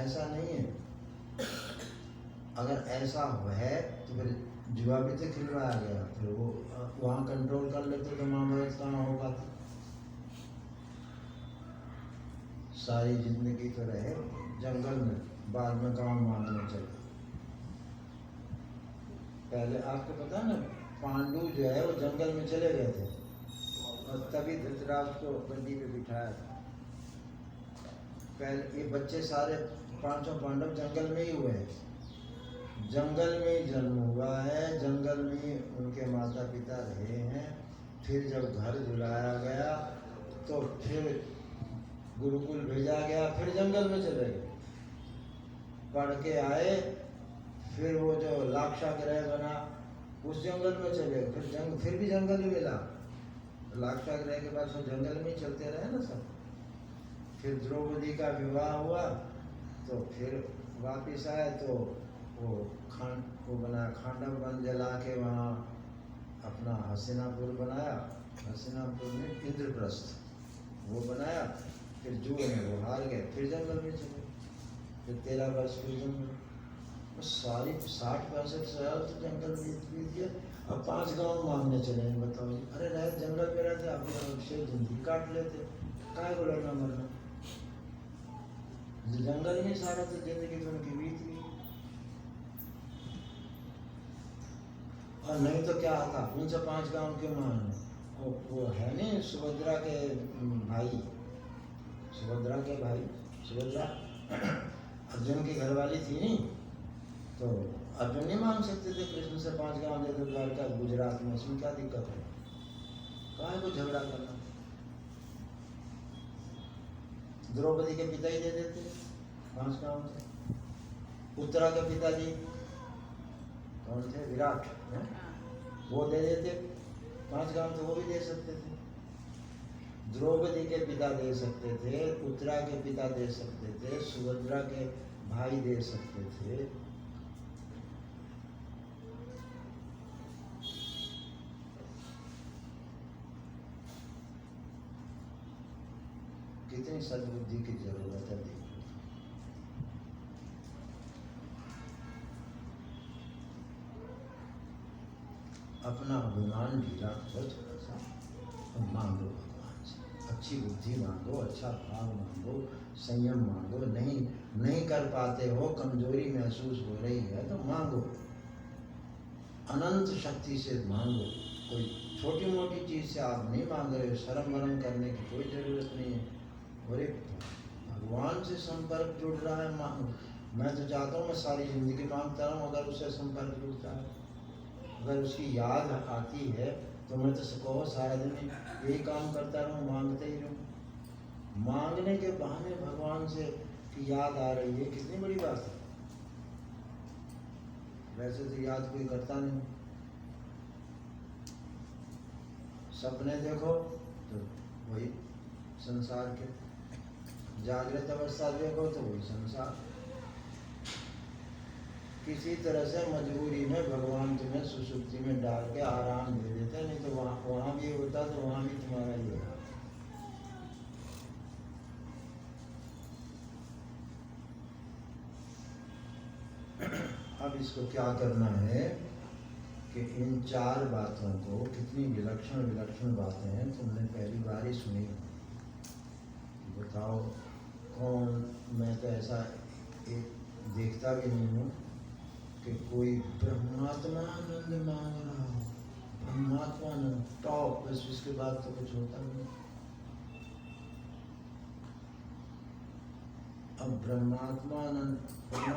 ऐसा नहीं है। अगर ऐसा है तो फिर जुआ भी तो खिलवाया गया, फिर वो वहाँ कंट्रोल कर लेते तो महाभारत कहाँ हो पाता। सारी जिंदगी तो रहे जंगल में, बाद में गाँव मांगने चले। पहले आपको पता ना, पांडु जो है वो जंगल में चले गए थे और तभी धृतराष्ट्र को गद्दी पे बिठाया था। पहले ये बच्चे सारे पांचों पांडव जंगल में ही हुए हैं, जंगल में ही जन्म हुआ है, जंगल में ही उनके माता पिता रहे हैं। फिर जब घर बुलाया गया तो फिर गुरुकुल भेजा गया, फिर जंगल में चले गए, पढ़ के आए। फिर वो जो लाक्षागृह बना उस जंगल में चले, फिर भी जंगल ही मिला। लाक्षागृह के बाद सब जंगल में ही चलते रहे ना सब। फिर द्रौपदी का विवाह हुआ तो फिर वापिस आए तो वो बनाया, खांडव वन जला के वहाँ अपना हस्तिनापुर बनाया। हस्तिनापुर में इंद्रप्रस्थ वो बनाया। फिर जुए में वो हार गए, फिर जंगल में चले, फिर 13 वर्ष फिर जंगल। वो सारी 60-65 साल तो जंगल में बीत गया। अब 5 गांव मांगने चले, बताओ जी। अरे रहे जंगल में रहते, अपनी शेर जिंदगी काट लेते, काय को लड़ना मरना। जंगल में सारा तो जिंदगी तो उनकी बीत गई। और नहीं तो क्या आता, उनसे 5 गांव क्यों मांगने। वो है नहीं सुभद्रा के भाई, सुभद्रा अर्जुन की घरवाली थी नहीं, तो अर्जुन नहीं मांग सकते थे कृष्ण से 5 गांव दे दो द्वारका गुजरात में, इसमें क्या दिक्कत है, काहे को झगड़ा करना। द्रौपदी के पिता ही दे देते 5 गांव थे। उत्तरा के पिताजी कौन थे, विराट है? वो दे देते 5 गांव, तो वो भी दे सकते थे। द्रौपदी के पिता दे सकते थे, उत्तरा के पिता दे सकते थे, सुभद्रा के भाई दे सकते थे। कितनी सद्बुद्धि की जरूरत है। देखो अपना अभिमान ढीला करो थोड़ा सा और मांगो भगवान से, अच्छी बुद्धि मांगो, अच्छा भाव मांगो, संयम मांगो। नहीं कर पाते हो, कमजोरी महसूस हो रही है तो मांगो, अनंत शक्ति से मांगो। कोई छोटी मोटी चीज से आप नहीं मांग रहे हो, शर्म वरम करने की कोई जरूरत नहीं है। और भगवान से संपर्क जुड़ रहा है, मांगो। मैं तो चाहता हूँ मैं सारी जिंदगी मांगता रहूँ, अगर उससे संपर्क जुड़ता है, अगर उसकी याद आती है तो मैं तो कहो सारा दिन यही काम करता रहूँ, मांगते ही रहूँ। मांगने के बहाने भगवान से की याद आ रही है, कितनी बड़ी बात है। वैसे तो याद कोई करता नहीं। सपने देखो तो वही संसार के, जागृत अवस्था देखो तो वही संसार। किसी तरह से मजबूरी में भगवान तुम्हें सुसुप्ति में डाल के आराम दे देते, नहीं तो वहाँ भी होता तो वहाँ भी तुम्हारा ही होगा। अब इसको क्या करना है कि इन 4 बातों को, कितनी विलक्षण विलक्षण बातें हैं, तुमने पहली बार ही सुनी। बताओ कौन, मैं तो ऐसा एक देखता भी नहीं हूँ कि कोई ब्रह्मात्मानंद मांग रहा हो। ब्रह्मात्मानंद टॉप, बस उसके बाद तो कुछ होता नहीं। अब ब्रह्मात्मानंद मैंने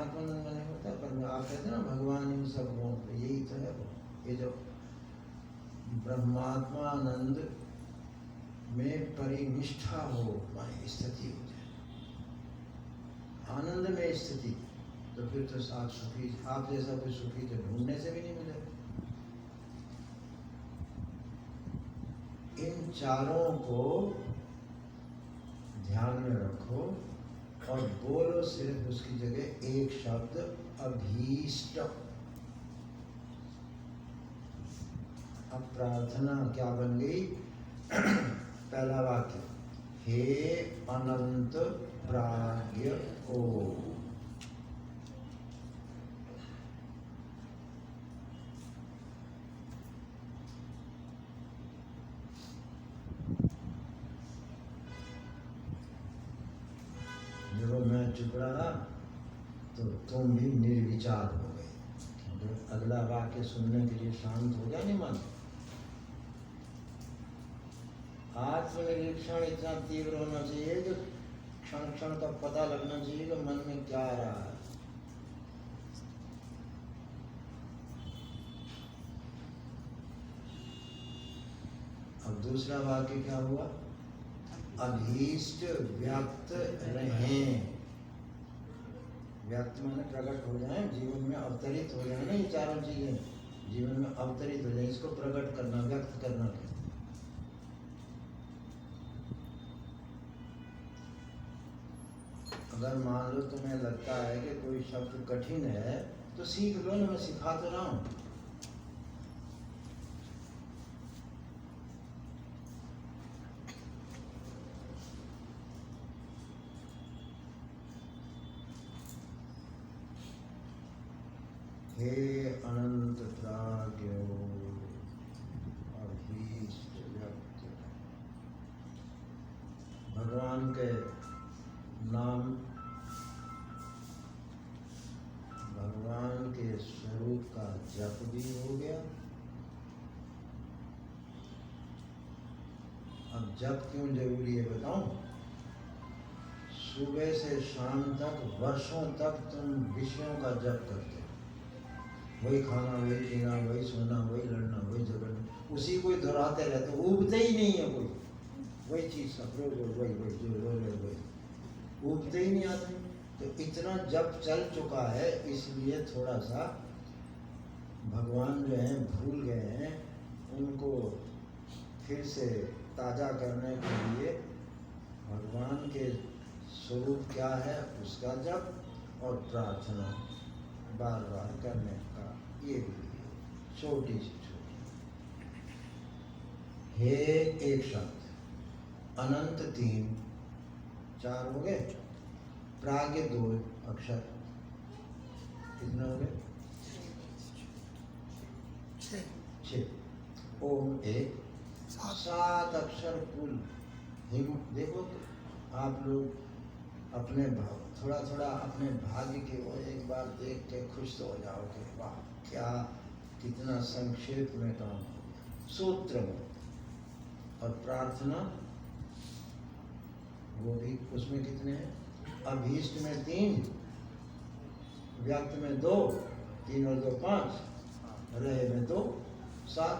होता है, आप कहते हैं ना भगवान इन सब गुणों पे, यही तो है वो। ये जो ब्रह्मात्मानंद में परिनिष्ठा हो, मानी स्थिति हो जाए, आनंद में स्थिति, तो फिर तो आप सुखी, आप जैसा कोई सुखी तो ढूंढने से भी नहीं मिलेगा। इन चारों को ध्यान में रखो और बोलो सिर्फ उसकी जगह एक शब्द, अभीष्ट। अब प्रार्थना क्या बन गई? पहला वाक्य, हे अनंत प्राज्ञ ओ, जब मैं चुप रहा तो तुम भी निर्विचार हो गए। अगला वाक्य सुनने के लिए शांत हो गया नहीं मन। आत्मनिरीक्षण इतना तीव्र होना चाहिए कि क्षण क्षण का पता लगना चाहिए कि मन में क्या आ रहा है। अब दूसरा वाक्य क्या हुआ? अभीष्ट व्यक्त रहें। व्यक्त माने प्रकट हो जाए, जीवन में अवतरित हो जाए ना, ये चारों चीजें जीवन में अवतरित हो जाए, इसको प्रकट करना, व्यक्त करना। अगर मान लो तुम्हें लगता है कि कोई शब्द कठिन है तो सीख लो ना, मैं सिखा तो रहा हूं। हे अनंत प्राज्ञो अभीष्ट व्यक्त। भगवान के नाम, भगवान के स्वरूप का जप भी हो गया। अब जप क्यों जरूरी है बताऊं? सुबह से शाम तक, वर्षों तक तुम विषयों का जप करते हो। वही खाना, वही पीना, वही सोना, वही लड़ना, वही झगड़ना, उसी को दोहराते रहते हो, उबते ही नहीं है कोई। वही चीज सब रोज रोज वही वही जो रोज रोज वही, उबते ही नहीं आते। तो इतना जप चल चुका है, इसलिए थोड़ा सा भगवान जो है भूल गए हैं, उनको फिर से ताजा करने के लिए भगवान के स्वरूप क्या है उसका जप और प्रार्थना बार बार करने का, ये भी छोटी सी छोटी। हे एक शब्द, अनंत 3, 4 हो गए, प्राग्ञ 2 अक्षर, कितने हो गए? 6। ओम 1, 7 अक्षर कुल। देखो आप लोग अपने थोड़ा थोड़ा अपने भाग्य के वो एक बार देख के खुश तो हो जाओगे, वाह क्या कितना संक्षेप में काम हो गया। सूत्र में और प्रार्थना वो भी, उसमें कितने हैं? अभीष्ट में 3, व्यक्त में 2, 3 और 2 5, रहे में 2, 7।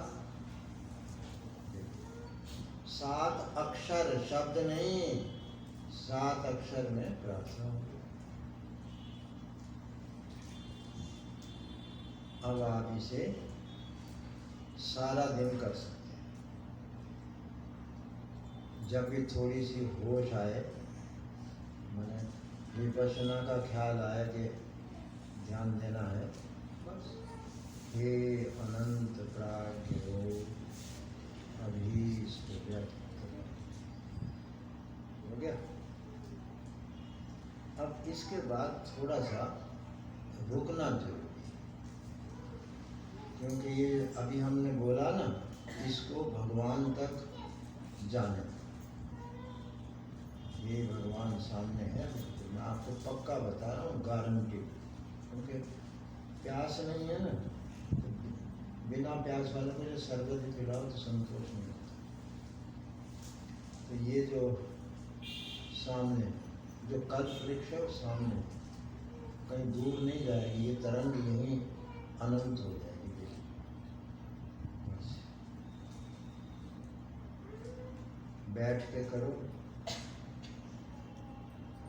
7 अक्षर, शब्द नहीं, 7 अक्षर में प्रार्थना होगी। अब आप इसे सारा दिन कर सकते हैं। जब भी थोड़ी सी होश आए, मैंने विपश्यना का ख्याल आया कि ध्यान देना है, बस हे अनंत प्राज्ञो अभीष्ट व्यक्त हो गया। अब इसके बाद थोड़ा सा रुकना जरूरी है, क्योंकि ये अभी हमने बोला ना, इसको भगवान तक जाने। ये भगवान सामने है, तो मैं आपको पक्का बता रहा हूँ, गारंटी। क्योंकि प्यास नहीं है ना, तो बिना प्यास वाले को जो शरबत भी पिलाओ तो संतोष नहीं होता। तो ये जो सामने जो कल्प वृक्ष है वो सामने, कहीं दूर नहीं जाएगी, ये तरंग यहीं अनंत हो जाएगी। बस बैठ के करो।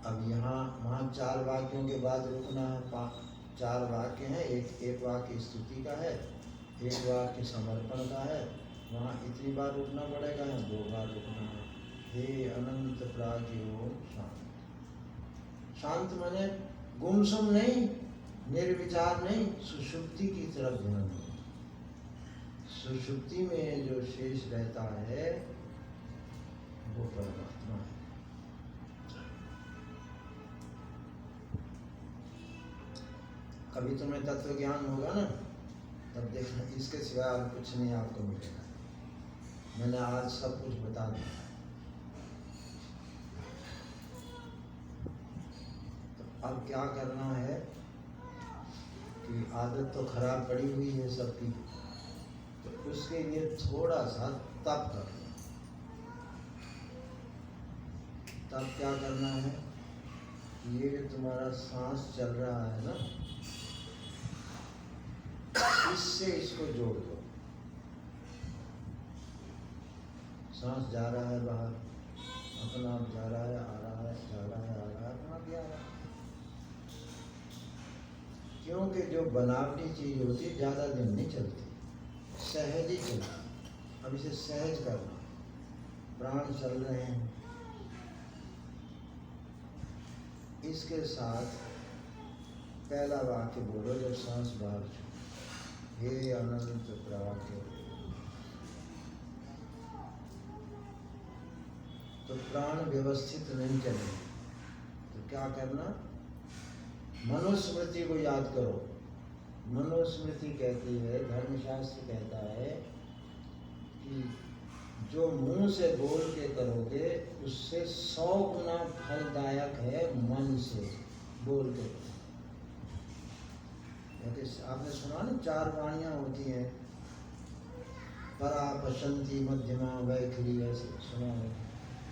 अब यहाँ वहाँ 4 वाक्यों के बाद रुकना है। 4 वाक्य हैं, एक वाक्य स्तुति का है, एक वाक्य समर्पण का है, वहाँ इतनी बार रुकना पड़ेगा, 2 बार रुकना है। हे अनंत प्राज्ञो शांत। शांत माने गुमसुम नहीं, निर्विचार नहीं, सुषुप्ति की तरफ ध्यान दो। सुषुप्ति में जो शेष रहता है वो परमात्मा है। कभी तुम्हें तत्व ज्ञान होगा ना, तब देखना इसके सिवाय और कुछ नहीं आपको मिलेगा। मैंने आज सब कुछ बता दिया। अब क्या करना है कि आदत तो खराब पड़ी हुई है सबकी, तो उसके लिए थोड़ा सा तप करना। तब क्या करना है, ये जो तुम्हारा सांस चल रहा है ना, इससे इसको जोड़ दो। सांस जा रहा है बाहर, अपना आप जा रहा है, आ रहा है, जा रहा है, आ रहा है, अपना भी आ रहा है। क्योंकि जो बनावटी चीज होती है ज्यादा दिन नहीं चलती, सहज ही चलती। अब इसे सहज करना। प्राण चल रहे हैं, इसके साथ पहला वाक्य बोलो जब सांस बाहर छूटे, हे अनंत प्राज्ञ। तो प्राण व्यवस्थित नहीं चले तो क्या करना, मनुस्मृति को याद करो। मनुस्मृति कहती है, धर्मशास्त्र कहता है कि जो मुंह से बोल के करोगे उससे 100 गुना फलदायक है मन से बोल के। आपने सुना ना 4 वाणियां होती हैं, परा, पशंति, मध्यमा, वैखरी, ऐसे सुना है।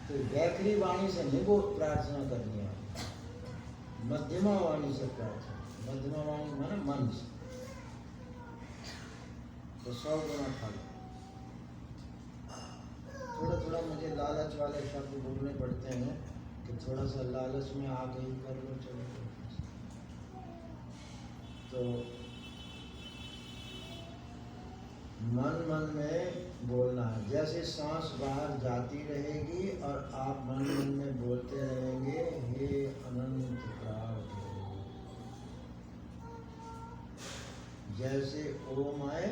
तो वैखरी वाणी से नहीं वो प्रार्थना करनी है, मध्यमा वाणी से प्रार्थना। मध्यमा वाणी माने मन से, तो 100 गुना फल। थोड़ा थोड़ा मुझे लालच वाले शब्द बोलने पड़ते हैं कि थोड़ा सा लालच में आ गई, कर लो, चलो। तो मन में बोलना है। जैसे सांस बाहर जाती रहेगी और आप मन में बोलते रहेंगे, हे अनंत प्राज्ञ। जैसे ओम आए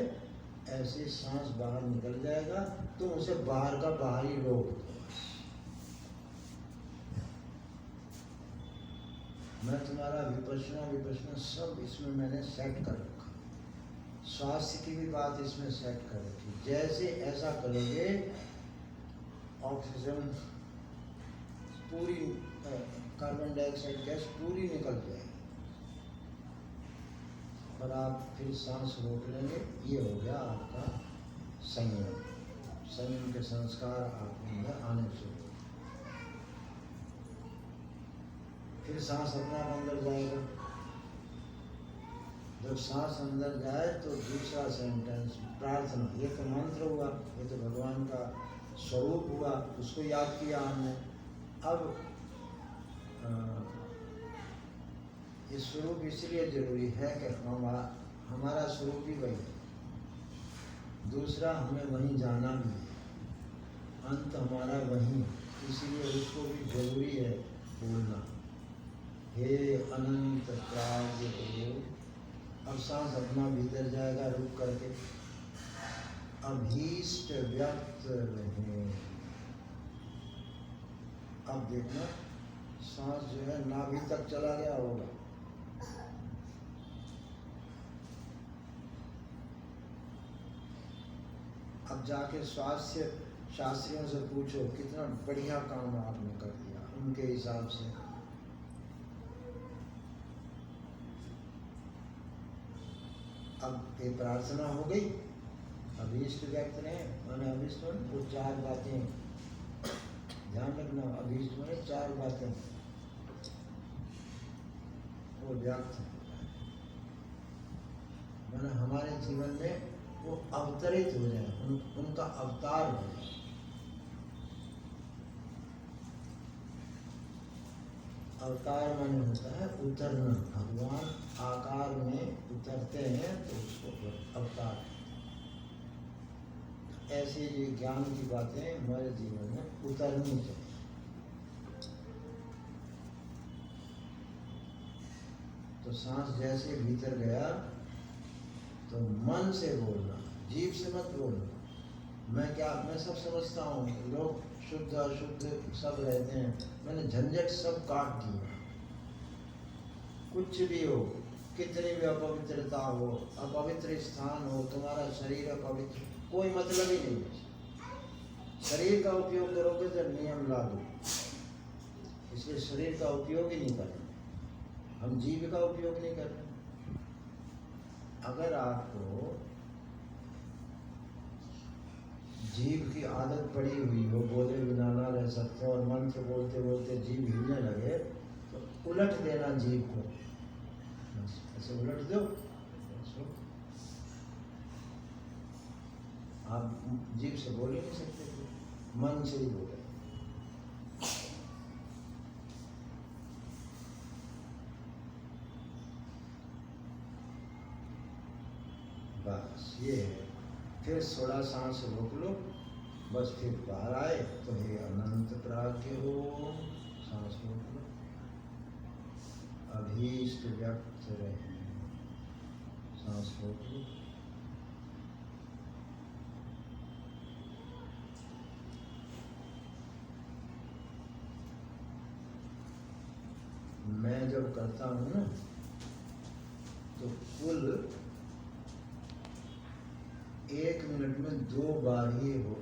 ऐसे सांस बाहर निकल जाएगा, तुम उसे बाहर का बाहर ही रोक दो। मैं तुम्हारा विपश्यना सब इसमें मैंने सेट कर रखा। स्वास्थ्य की भी बात इसमें सेट कर रखी। जैसे ऐसा करोगे ऑक्सीजन पूरी, कार्बन डाइऑक्साइड गैस पूरी निकल जाएगी। और आप फिर सांस रोक लेंगे। ये हो गया आपका संयम। संयम के संस्कार आप में आने शुरू। फिर सांस अपना अंदर जाएगा। जब सांस अंदर जाए तो दूसरा सेंटेंस प्रार्थना। ये तो मंत्र हुआ, ये तो भगवान का स्वरूप हुआ, उसको याद किया हमने। अब ये स्वरूप इसलिए जरूरी है कि हमारा स्वरूप ही वही है। दूसरा, हमें वहीं जाना भी है, अंत हमारा वहीं, इसलिए उसको भी जरूरी है बोलना, हे अनंत प्राज्ञ। अब सांस अपना भीतर जाएगा रुक करके। अभीष्ट व्यक्त रहे। अब देखना सांस जो है नाभि तक चला गया होगा। अब जाके स्वास्थ्य शास्त्रियों से पूछो कितना बढ़िया काम आपने कर दिया उनके हिसाब से। अब ये प्रार्थना हो गई, अभीष्ट व्यक्त रहे। मैंने अभीष्ट वो 4 बातें ध्यान रखना। अभीष्ट में 4 बातें वो व्यक्त है, मैंने हमारे जीवन में वो अवतरित हो जाए, उनका अवतार हो जाए। अवतार माने होता है उतरना। भगवान आकार में उतरते हैं तो उसको अवतार। ऐसे ये ज्ञान की बातें हमारे जीवन में उतरनी चाहिए। तो सांस जैसे भीतर गया तो मन से बोलना, जीभ से मत बोलना। मैं सब समझता हूँ, लोग शुद्ध अशुद्ध सब रहते हैं। मैंने झंझट सब काट दिया। कुछ भी हो, कितनी भी अपवित्रता हो, अपवित्र स्थान हो, तुम्हारा शरीर अपवित्र, कोई मतलब ही नहीं है। शरीर का उपयोग करोगे तो नियम लागू, इसलिए शरीर का उपयोग ही नहीं करना। हम जीभ का उपयोग नहीं कर रहे। अगर आपको जीभ की आदत पड़ी हुई हो, बोले बिना ना रह सकते और मंत्र बोलते बोलते जीभ हिलने लगे, तो उलट देना जीभ को, ऐसे उलट दो। आप जीभ से बोल ही नहीं सकते, मन से ही बोले। बस ये है। फिर थोड़ा सांस रोक लो, बस फिर बाहर आए तो हे अनंत प्राज्ञ हो, सांस रोक लो, अभीष्ट व्यक्त रहे, सांस रोक लो। मैं जब करता हूँ ना तो कुल 1 मिनट में 2 बार ही हो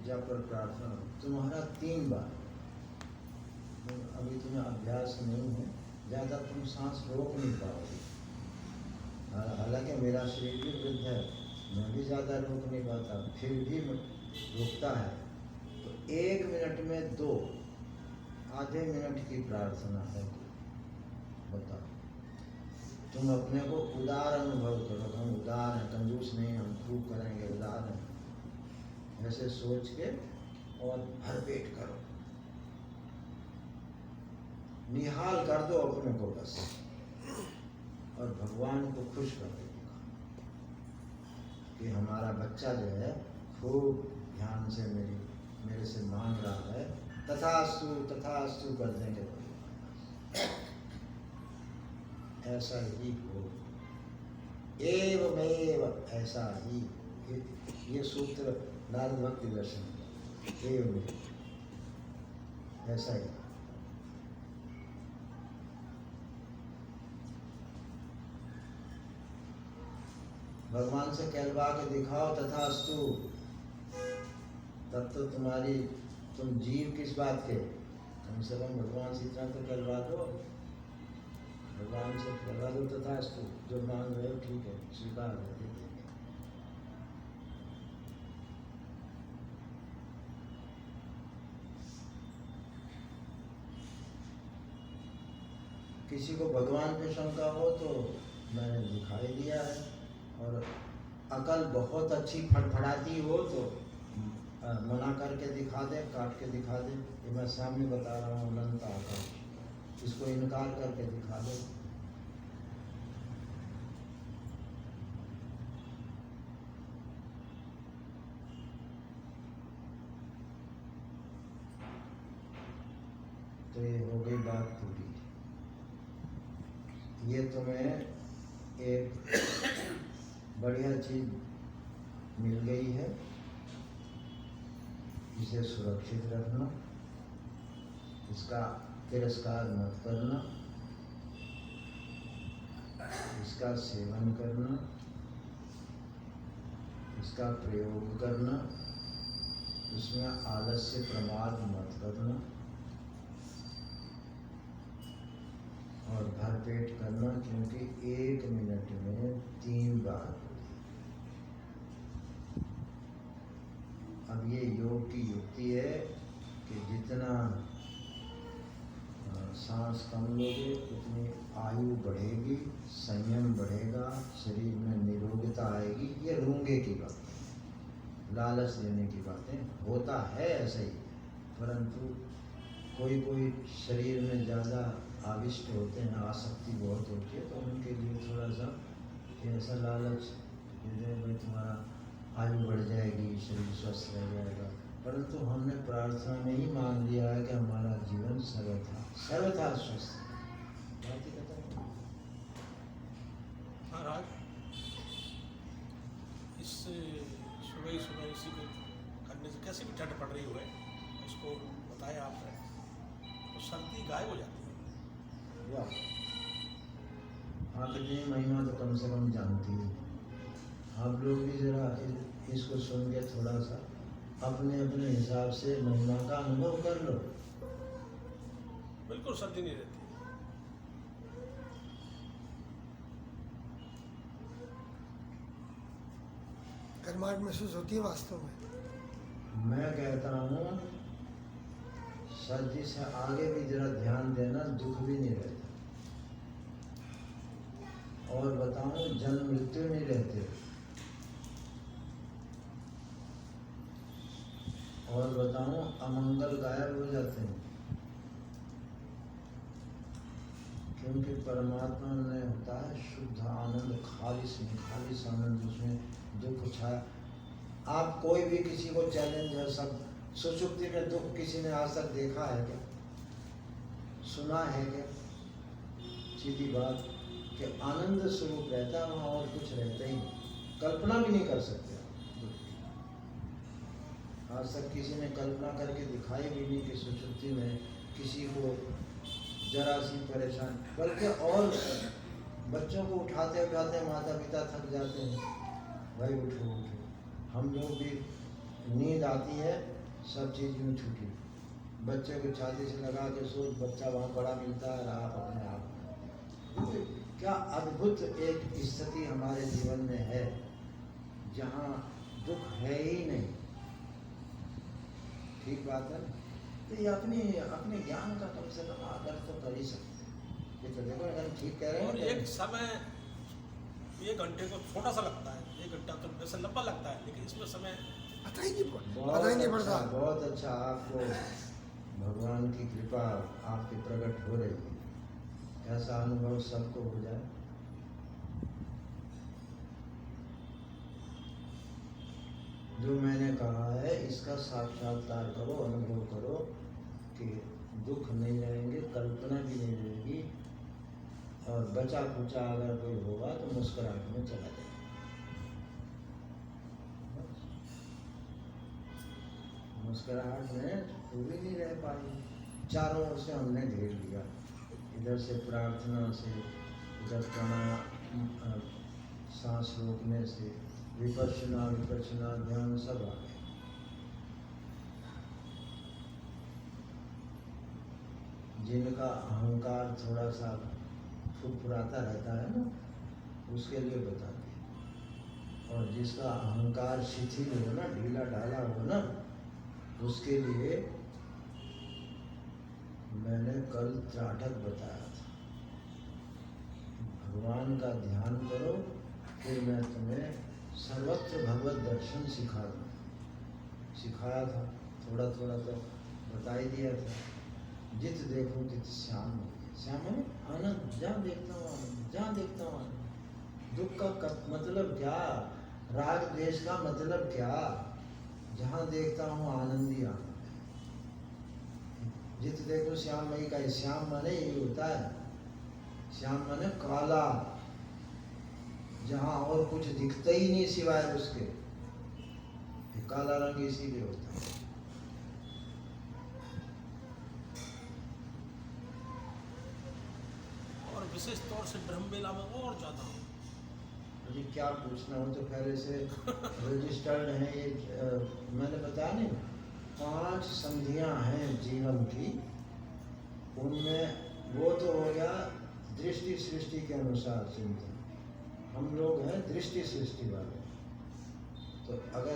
जप और प्रार्थना, तुम्हारा 3 बार। अभी तुम्हें अभ्यास नहीं है, ज़्यादा तुम सांस रोक नहीं पाओगे। हालांकि मेरा शरीर भी वृद्ध है, मैं भी ज़्यादा रोक नहीं पाता, फिर भी रुकता है। तो 1 मिनट में 2, आधे मिनट की प्रार्थना है। बताओ, तुम अपने को उदार अनुभव करो, हम उदार हैं, कंजूस नहीं, हम खूब करेंगे, उदार हैं, ऐसे सोच के और भरपेट करो, निहाल कर दो अपने को बस, और भगवान को खुश कर दो कि हमारा बच्चा जो है खूब ध्यान से मेरे से मांग रहा है, तथास्तु कर देंगे। ऐसा ही हो, एवमेव, ऐसा ही। ये सूत्र नारद भक्ति दर्शन, एवमेव, ऐसा ही। भगवान से कहलवा के दिखाओ तथास्तु, तब तो तुम जीव किस बात के, कम से कम भगवान से इतना तो कहलवा दो, भगवान से कहलवा दो तथास्तु, जो मांग रहे हो ठीक है, स्वीकार कर देंगे। किसी को भगवान पे शंका हो तो मैंने दिखाई दिया है, और अकल बहुत अच्छी फड़फड़ाती हो तो मना करके दिखा दे, काट के दिखा दे। ये मैं सामने बता रहा हूँ, अनंत आकाश, इसको इनकार करके दिखा दे। तो ये हो गई बात पूरी। ये तुम्हें एक बढ़िया चीज मिल गई है, इसे सुरक्षित रखना, इसका तिरस्कार मत करना, इसका सेवन करना, इसका प्रयोग करना, इसमें आलस्य प्रमाद मत करना, और भरपेट करना, क्योंकि 1 मिनट में 3 बार। अब ये योग की युक्ति है कि जितना सांस कम लोगे उतनी आयु बढ़ेगी, संयम बढ़ेगा, शरीर में निरोगता आएगी। ये रूंगे की बात, लालच देने की बातें, होता है ऐसे ही, परंतु कोई शरीर में ज़्यादा आविष्ट होते हैं, आसक्ति बहुत होती है, तो उनके लिए थोड़ा सा ऐसा लालच दे दे, भाई तुम्हारा आयु बढ़ जाएगी, शरीर स्वस्थ रह जाएगा। परंतु हमने प्रार्थना में ही मांग लिया है कि हमारा जीवन सर्वथा स्वस्थ। बात ही खत्म। महाराज, इससे सुबह इसी को करने से कैसे भी ठंड पड़ रही हुए इसको बताया आपने, तो सर्दी गायब हो जाती है। वाह, आप इतनी महिमा तो कम से कम जानती है। आप लोग भी जरा इसको सुन के थोड़ा सा अपने अपने हिसाब से महिमा का अनुभव कर लो। बिल्कुल सर्दी नहीं रहती। गर्माहट महसूस होती है वास्तव में। मैं कहता हूँ सर जी से आगे भी जरा ध्यान देना, दुख भी नहीं रहता। और बताऊं, जन्म मृत्यु नहीं रहते। और बताऊं, अमंगल गायब हो जाते हैं। क्योंकि परमात्मा में होता है शुद्ध आनंद, खालिस आनंद, उसमें दुख छाया। आप कोई भी किसी को चैलेंज है, सब सुषुप्ति में दुख किसी ने आज तक देखा है क्या, सुना है क्या? सीधी बात कि आनंद स्वरूप रहता है वहाँ, और कुछ रहता ही नहीं। कल्पना भी नहीं कर सकते दुख की। आज तक किसी ने कल्पना करके दिखाई भी नहीं कि सुषुप्ति में किसी को जरा सी परेशान, बल्कि और बच्चों को उठाते उठाते माता पिता थक जाते हैं, भाई उठो उठो। हम लोग भी नींद आती है, सब चीज़ में छुट्टी, बच्चे को छाती से लगा के सोच, बच्चा वहाँ बड़ा मिलता है, आप अपने आप। क्या अद्भुत एक स्थिति हमारे जीवन में है जहाँ दुख है ही नहीं। ठीक बात है। तो ये अपने ज्ञान का कम से कम आदर तो कर ही सकते हैं। ये तो देखो, अगर ठीक कह रहे हैं। और एक समय 1 घंटे को छोटा सा लगता है, 1 घंटा तो वैसे लंबा लगता है, लेकिन इसमें समय पता ही नहीं पड़ता। बहुत अच्छा, आपको भगवान की कृपा आपकी प्रकट हो रही है। ऐसा अनुभव सबको हो जाए। जो मैंने कहा है इसका साक्षात्कार करो, अनुभव करो कि दुख नहीं रहेंगे, कल्पना भी नहीं रहेगी, और बचा खुचा अगर कोई होगा तो मुस्कुराहट में चला जाएगा। मुस्कुराहट में पूरी नहीं रह पाई। चारों ओर से हमने घेर लिया, इधर से प्रार्थना से, इधर प्राणायाम, सांस रोकने से, विपश्यना ध्यान सब आ गए। जिनका अहंकार थोड़ा सा फुरफुराता रहता है ना, उसके लिए बता दिया। और जिसका अहंकार शिथिल हो ना, ढीला ढाला हो ना, उसके लिए मैंने कल त्राटक बताया था। भगवान का ध्यान करो, फिर मैं तुम्हें सर्वत्र भगवत दर्शन सिखाया था। थोड़ा थोड़ा तो बता ही दिया था। जित देखो तित श्याम, श्याम है आनंद। जहाँ देखता हूँ आनंद, जहाँ देखता हूँ आनंद। दुख का मतलब क्या, राग द्वेष का मतलब क्या? जहाँ देखता हूँ आनंद ही आनंद। जित देखो श्याम मई का, श्याम माने यही होता है। श्याम माने काला, जहाँ और कुछ दिखता ही नहीं सिवाय उसके, काला रंग इसीलिए होता है। और विशेष तौर से ब्रह्मवेला में और ज्यादा। मुझे क्या पूछना हो तो पहले से रजिस्टर्ड है ये। मैंने बताया नहीं, 5 संधियां हैं जीवन की। उनमें वो तो हो गया दृष्टि सृष्टि के अनुसार चिंतन। हम लोग हैं दृष्टि सृष्टि वाले। तो अगर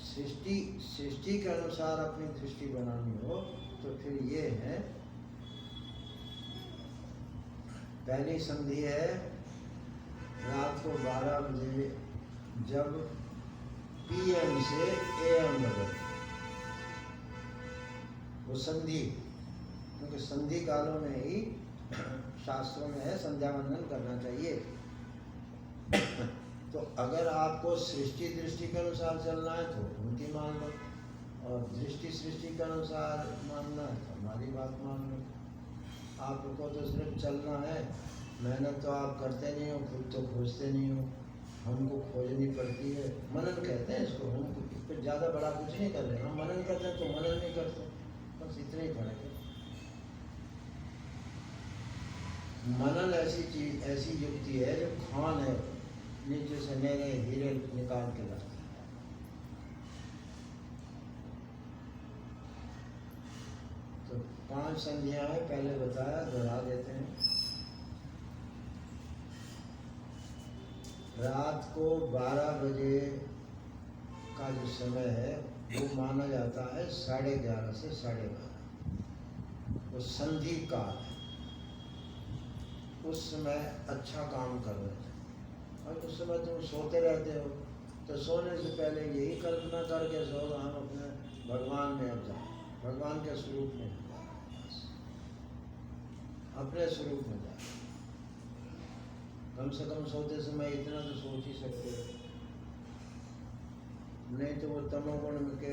सृष्टि के अनुसार अपनी दृष्टि बनानी हो तो फिर ये है, पहली संधि है रात को 12 बजे जब PM से AM बदल, वो संधि। क्योंकि संधि कालों में ही शास्त्रों में है संध्या वंदन करना चाहिए। तो अगर आपको सृष्टि दृष्टि के अनुसार चलना है तो उनकी मान लो, और दृष्टि सृष्टि के अनुसार मानना है तो हमारी बात मान लो। आपको तो सिर्फ चलना है, मेहनत तो आप करते नहीं हो, खुद तो खोजते नहीं हो, हमको खोजनी पड़ती है। मनन कहते हैं इसको। हम इस पर ज़्यादा बड़ा कुछ नहीं कर रहे। हम मनन करते हैं तो मनन नहीं करते, बस इतना ही फर्क है। मनन ऐसी चीज, ऐसी युक्ति है जो खान है, नीचे से नए नए हीरे निकाल के लाते। तो 5 संधियां हैं, पहले बताया, दोहरा देते हैं। रात को 12 बजे का जो समय है वो माना जाता है 11:30 से 12:30। वो संधि काल है, उस समय अच्छा काम करना चाहिए। और उस समय तुम सोते रहते हो, तो सोने से पहले यही कल्पना करके सो हम अपने भगवान में अब जाए, भगवान के स्वरूप में जाए, अपने स्वरूप में जाए। कम से कम सोते समय इतना तो सोच ही सकते हो, नहीं तो वो तमोगुण के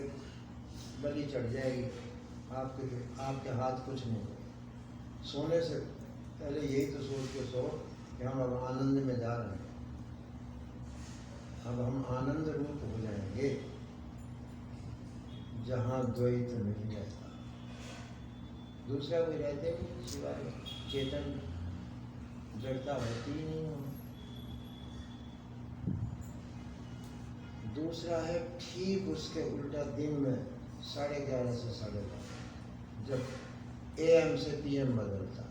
बलि चढ़ जाएगी, आपके हाथ कुछ नहीं होगा। सोने से पहले यही तो सोच के सो कि हम अब आनंद में जा रहे हैं, अब हम आनंद रूप हो जाएंगे जहाँ द्वैत नहीं रहता, दूसरा कोई रहते नहीं सिवाय चेतन, जड़ता होती ही नहीं हो। दूसरा है ठीक उसके उल्टा दिन में 11:30 से 12:30 जब AM से PM बदलता,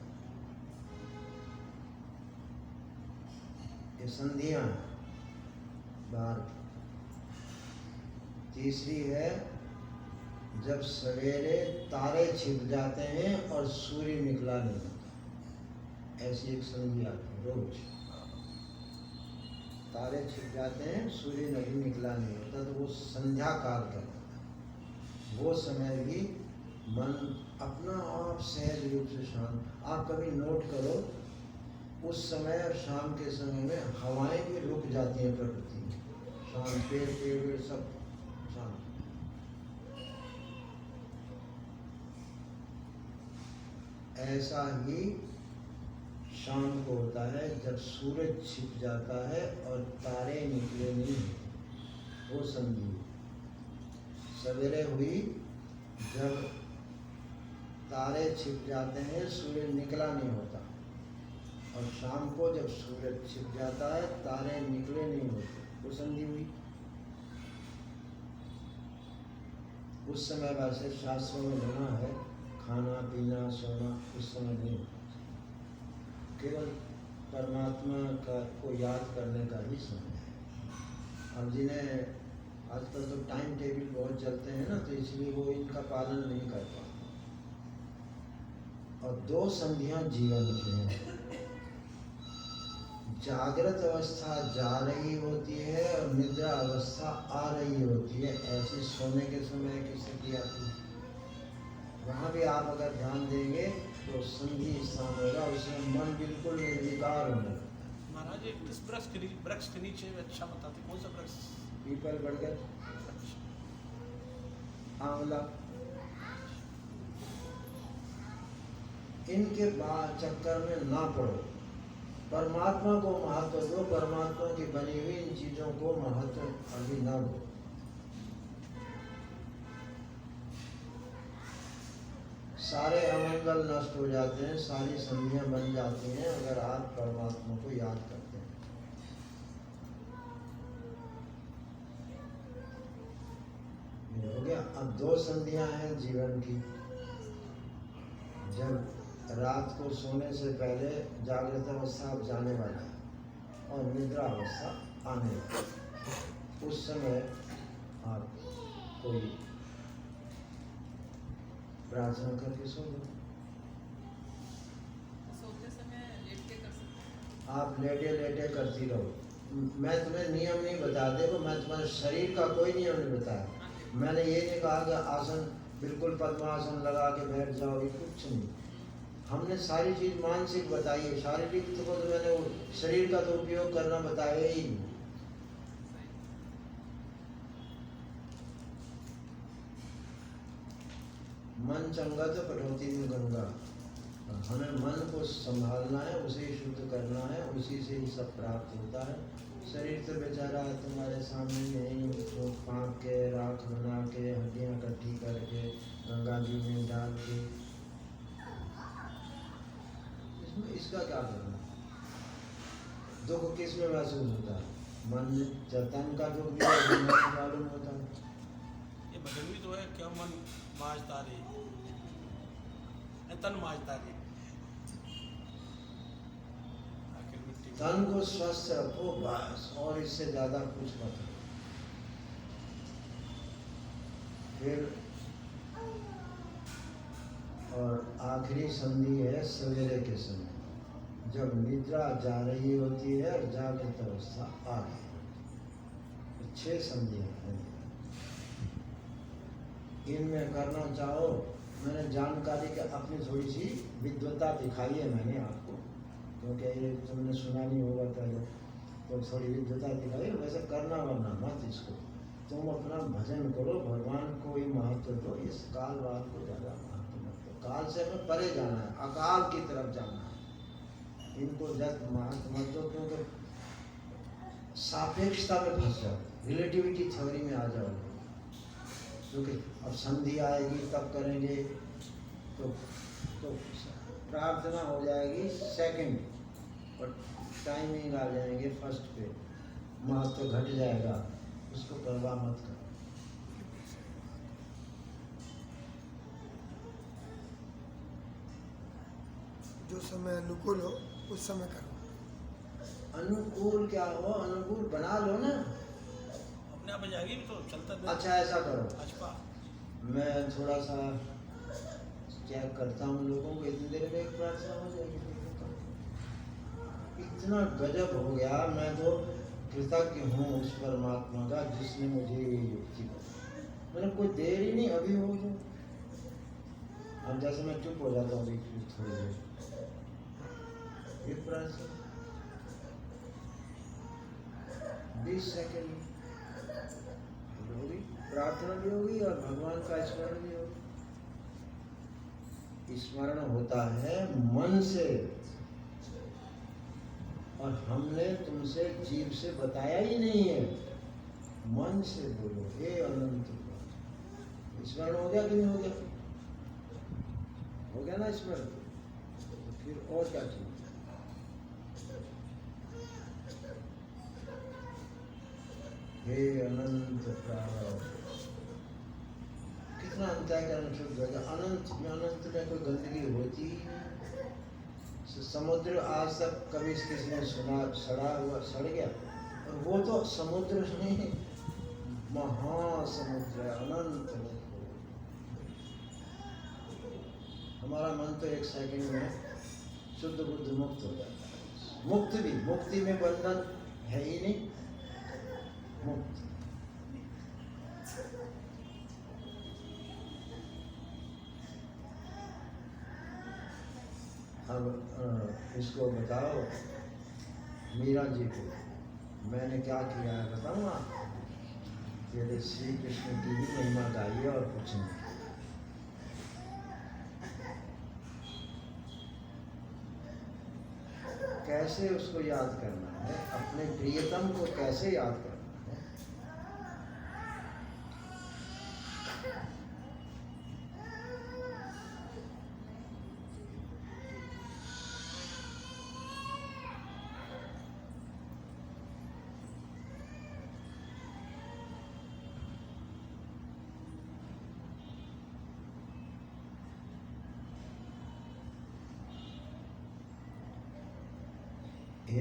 ये संधियां हैं बाहर की। तीसरी है जब सवेरे तारे छिप जाते हैं और सूर्य निकला नहीं होता, ऐसी एक संधि आती है रोज। तारे छिप जाते हैं, सूर्य नहीं निकला नहीं होता, तो वो संध्या काल कहलाता है। वो समय भी मन अपना आप सहज रूप से शांत। आप कभी नोट करो, उस समय और शाम के समय में हवाएं भी रुक जाती हैं प्रकृति में, शांत, पेड़ सब शांत। ऐसा ही शाम को होता है जब सूरज छिप जाता है और तारे निकले नहीं, वो संधि। सवेरे हुई जब तारे छिप जाते हैं, सूर्य निकला नहीं होता, और शाम को जब सूरज छिप जाता है, तारे निकले नहीं होते, वो संधि हुई। उस समय वैसे शास्त्रों में बना है खाना पीना सोना उस समय नहीं होता, केवल परमात्मा का को याद करने का ही समय है। अब जिन्हें आजकल तो टाइम टेबल बहुत चलते हैं ना, तो इसलिए वो इनका पालन नहीं कर पाते। और 2 संधियां जीवन की हैं, जागृत अवस्था जा रही होती है और निद्रा अवस्था आ रही होती है। ऐसी सोने के समय की स्थिति आती है, वहाँ भी आप अगर ध्यान देंगे तो संधि स्थान होगा, उसमें मन बिल्कुल निर्विकार होने लगता है। महाराज एक किस वृक्ष के नीचे अच्छा बताते, कौन सा वृक्ष? पीपल, बरगद, आंवला, इनके बाद चक्कर में ना पड़ो, परमात्मा को महत्व दो, परमात्मा की बनी हुई इन चीजों को महत्व अभी ना दो। सारे अमंगल नष्ट हो जाते हैं, सारी संधियां बन जाती हैं अगर आप परमात्मा को याद करते हैं। ये हो गया। अब 2 संधियां हैं जीवन की, जब रात को सोने से पहले जागृत अवस्था अब जाने वाला है और निद्रा अवस्था आने वाला है। उस समय आप कोई प्रार्थना करके सो दो। सोते समय लेट के कर सकते हैं? आप लेटे लेटे करती रहो। मैं तुम्हें नियम नहीं बता देखो, मैं तुम्हारे शरीर का कोई नियम नहीं बताया। मैंने ये नहीं कहा कि आसन बिल्कुल पद्मासन लगा के बैठ जाओ, ये कुछ नहीं। हमने सारी चीज मानसिक बताई है, शारीरिक को तो मैंने शरीर का तो उपयोग करना बताया ही नहीं। मन चंगा तो कटौती में गंगा। हमें मन को संभालना है, उसे ही शुद्ध करना है, उसी से ही सब प्राप्त होता है। शरीर तो बेचारा तुम्हारे सामने यही उसको पाँक के राख बना के हड्डियाँ इकट्ठी करके गंगा जी में डाल के, इसमें इसका क्या करना? दुख किस में महसूस होता है? मन में। तन का दुख भी मालूम होता है। ये भजन भी तो है, क्या मन माजता रे, तन माजता रे। आखिर मिट्टी तन को स्वस्थ रखो बस, और इससे ज्यादा कुछ मत करो। फिर और आखिरी संधि है सवेरे के समय, जब निद्रा जा रही होती है और जागृत अवस्था आ गई। 6 संधियाँ हैं। इनमें करना चाहो, मैंने जानकारी के अपनी थोड़ी सी विद्वता दिखाई है मैंने आपको, क्योंकि ये तुमने सुना नहीं होगा पहले, तो थोड़ी विद्वता दिखाई। वैसे करना वरना मत इसको, तुम अपना भजन करो, भगवान को ही महत्व दो, इस काल वाल को ज़्यादा महत्व मत दो। काल से हमें परे जाना है, अकाल की तरफ जाना है। इनको जब महत्व मत दो, क्योंकि सापेक्षता में फंस जाओ, रिलेटिविटी थ्योरी में आ जाओगे। क्योंकि अब संधि आएगी तब करेंगे तो प्रार्थना हो जाएगी सेकंड, और टाइमिंग आ जाएंगे फर्स्ट पे, महत्व घट जाएगा, उसको परवाह मत करो। जो समय अनुकूल हो उस समय करो। अनुकूल क्या हो, अनुकूल बना लो ना। अपने आप जाएगी भी तो चलता नहीं। अच्छा ऐसा करो, भाजपा मैं थोड़ा सा चेक करता हूँ लोगों को, इतनी देर में एक प्रार्थना हो जाएगी। इतना गजब हो गया, मैं तो कृतज्ञ हूँ उस परमात्मा का जिसने मुझे ये युक्ति दी। मैंने कोई देर ही नहीं, अभी हो जाए। अब जैसे मैं चुप हो जाता हूँ थोड़ी देर, एक प्रार्थना 20 सेकेंड होगी, प्रार्थना भी होगी और भगवान का स्मरण भी होगा। स्मरण होता है मन से, और हमने तुमसे जीभ से बताया ही नहीं है, मन से बोलो हे अनंत। स्मरण हो गया कि नहीं हो गया? हो गया ना स्मरण, तो फिर और क्या चाहिए? हे अनंत प्राण, कितना अंतःकरण शुद्ध हो गया। अनंत में कोई गंदगी होती ही नहीं। समुद्र आज तक कभी किसी ने सुना सड़ गया? और वो तो समुद्र नहीं, महासमुद्र है, अनंत है। हमारा मन तो एक सेकंड में शुद्ध बुद्ध मुक्त हो जाता है। मुक्त भी, मुक्ति में बंधन है ही नहीं, मुक्त। अब इसको बताओ मीरा जी को मैंने क्या किया है, बताऊँ आपको? ये श्री कृष्ण की ही महिमा गाई है और कुछ नहीं। कैसे उसको याद करना है, अपने प्रियतम को कैसे याद करना है।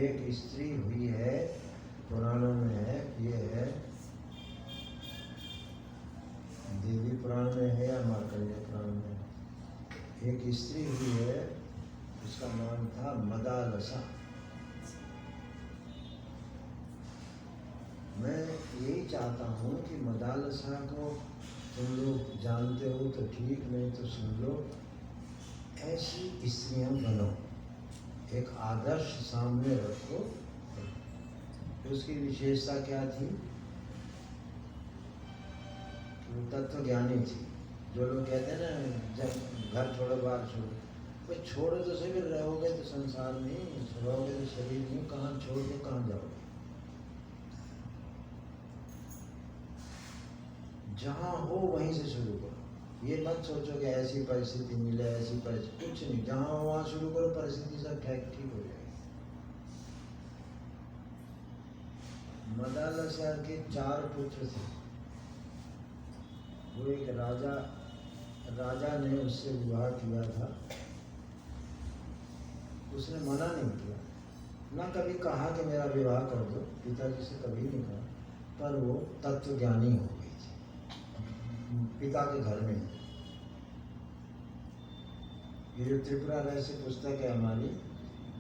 एक स्त्री हुई है, पुराणों में है, ये है देवी पुराण में है या मार्कंडेय पुराण में है। एक स्त्री हुई है, उसका नाम था मदालसा। मैं यही चाहता हूँ कि मदालसा को तुम लोग जानते हो तो ठीक, नहीं तो सुन लो। ऐसी स्त्रियाँ बनो, एक आदर्श सामने रखो। उसकी विशेषता क्या थी? वो तत्व ज्ञानी थी। जो लोग कहते हैं ना, जब घर छोड़ो बाहर छोड़ो, भाई छोड़ो तो सही, रहोगे तो संसार में, रहोगे तो शरीर में, कहाँ छोड़ के कहाँ जाओगे? जहाँ हो वहीं से शुरू करो। ये मत सोचो कि ऐसी परिस्थिति मिले, ऐसी परिस्थिति, कुछ नहीं। जहाँ हो वहाँ शुरू करो, परिस्थिति सब ठीक हो जाएगी। मदालसा के 4 पुत्र थे। वो एक राजा ने उससे विवाह किया था। उसने मना नहीं किया, ना कभी कहा कि मेरा विवाह कर दो, पिताजी से कभी नहीं कहा, पर वो तत्वज्ञानी हो गई थी। पिता के घर में है। ये जो त्रिपुरा रहस्य पुस्तक है हमारी,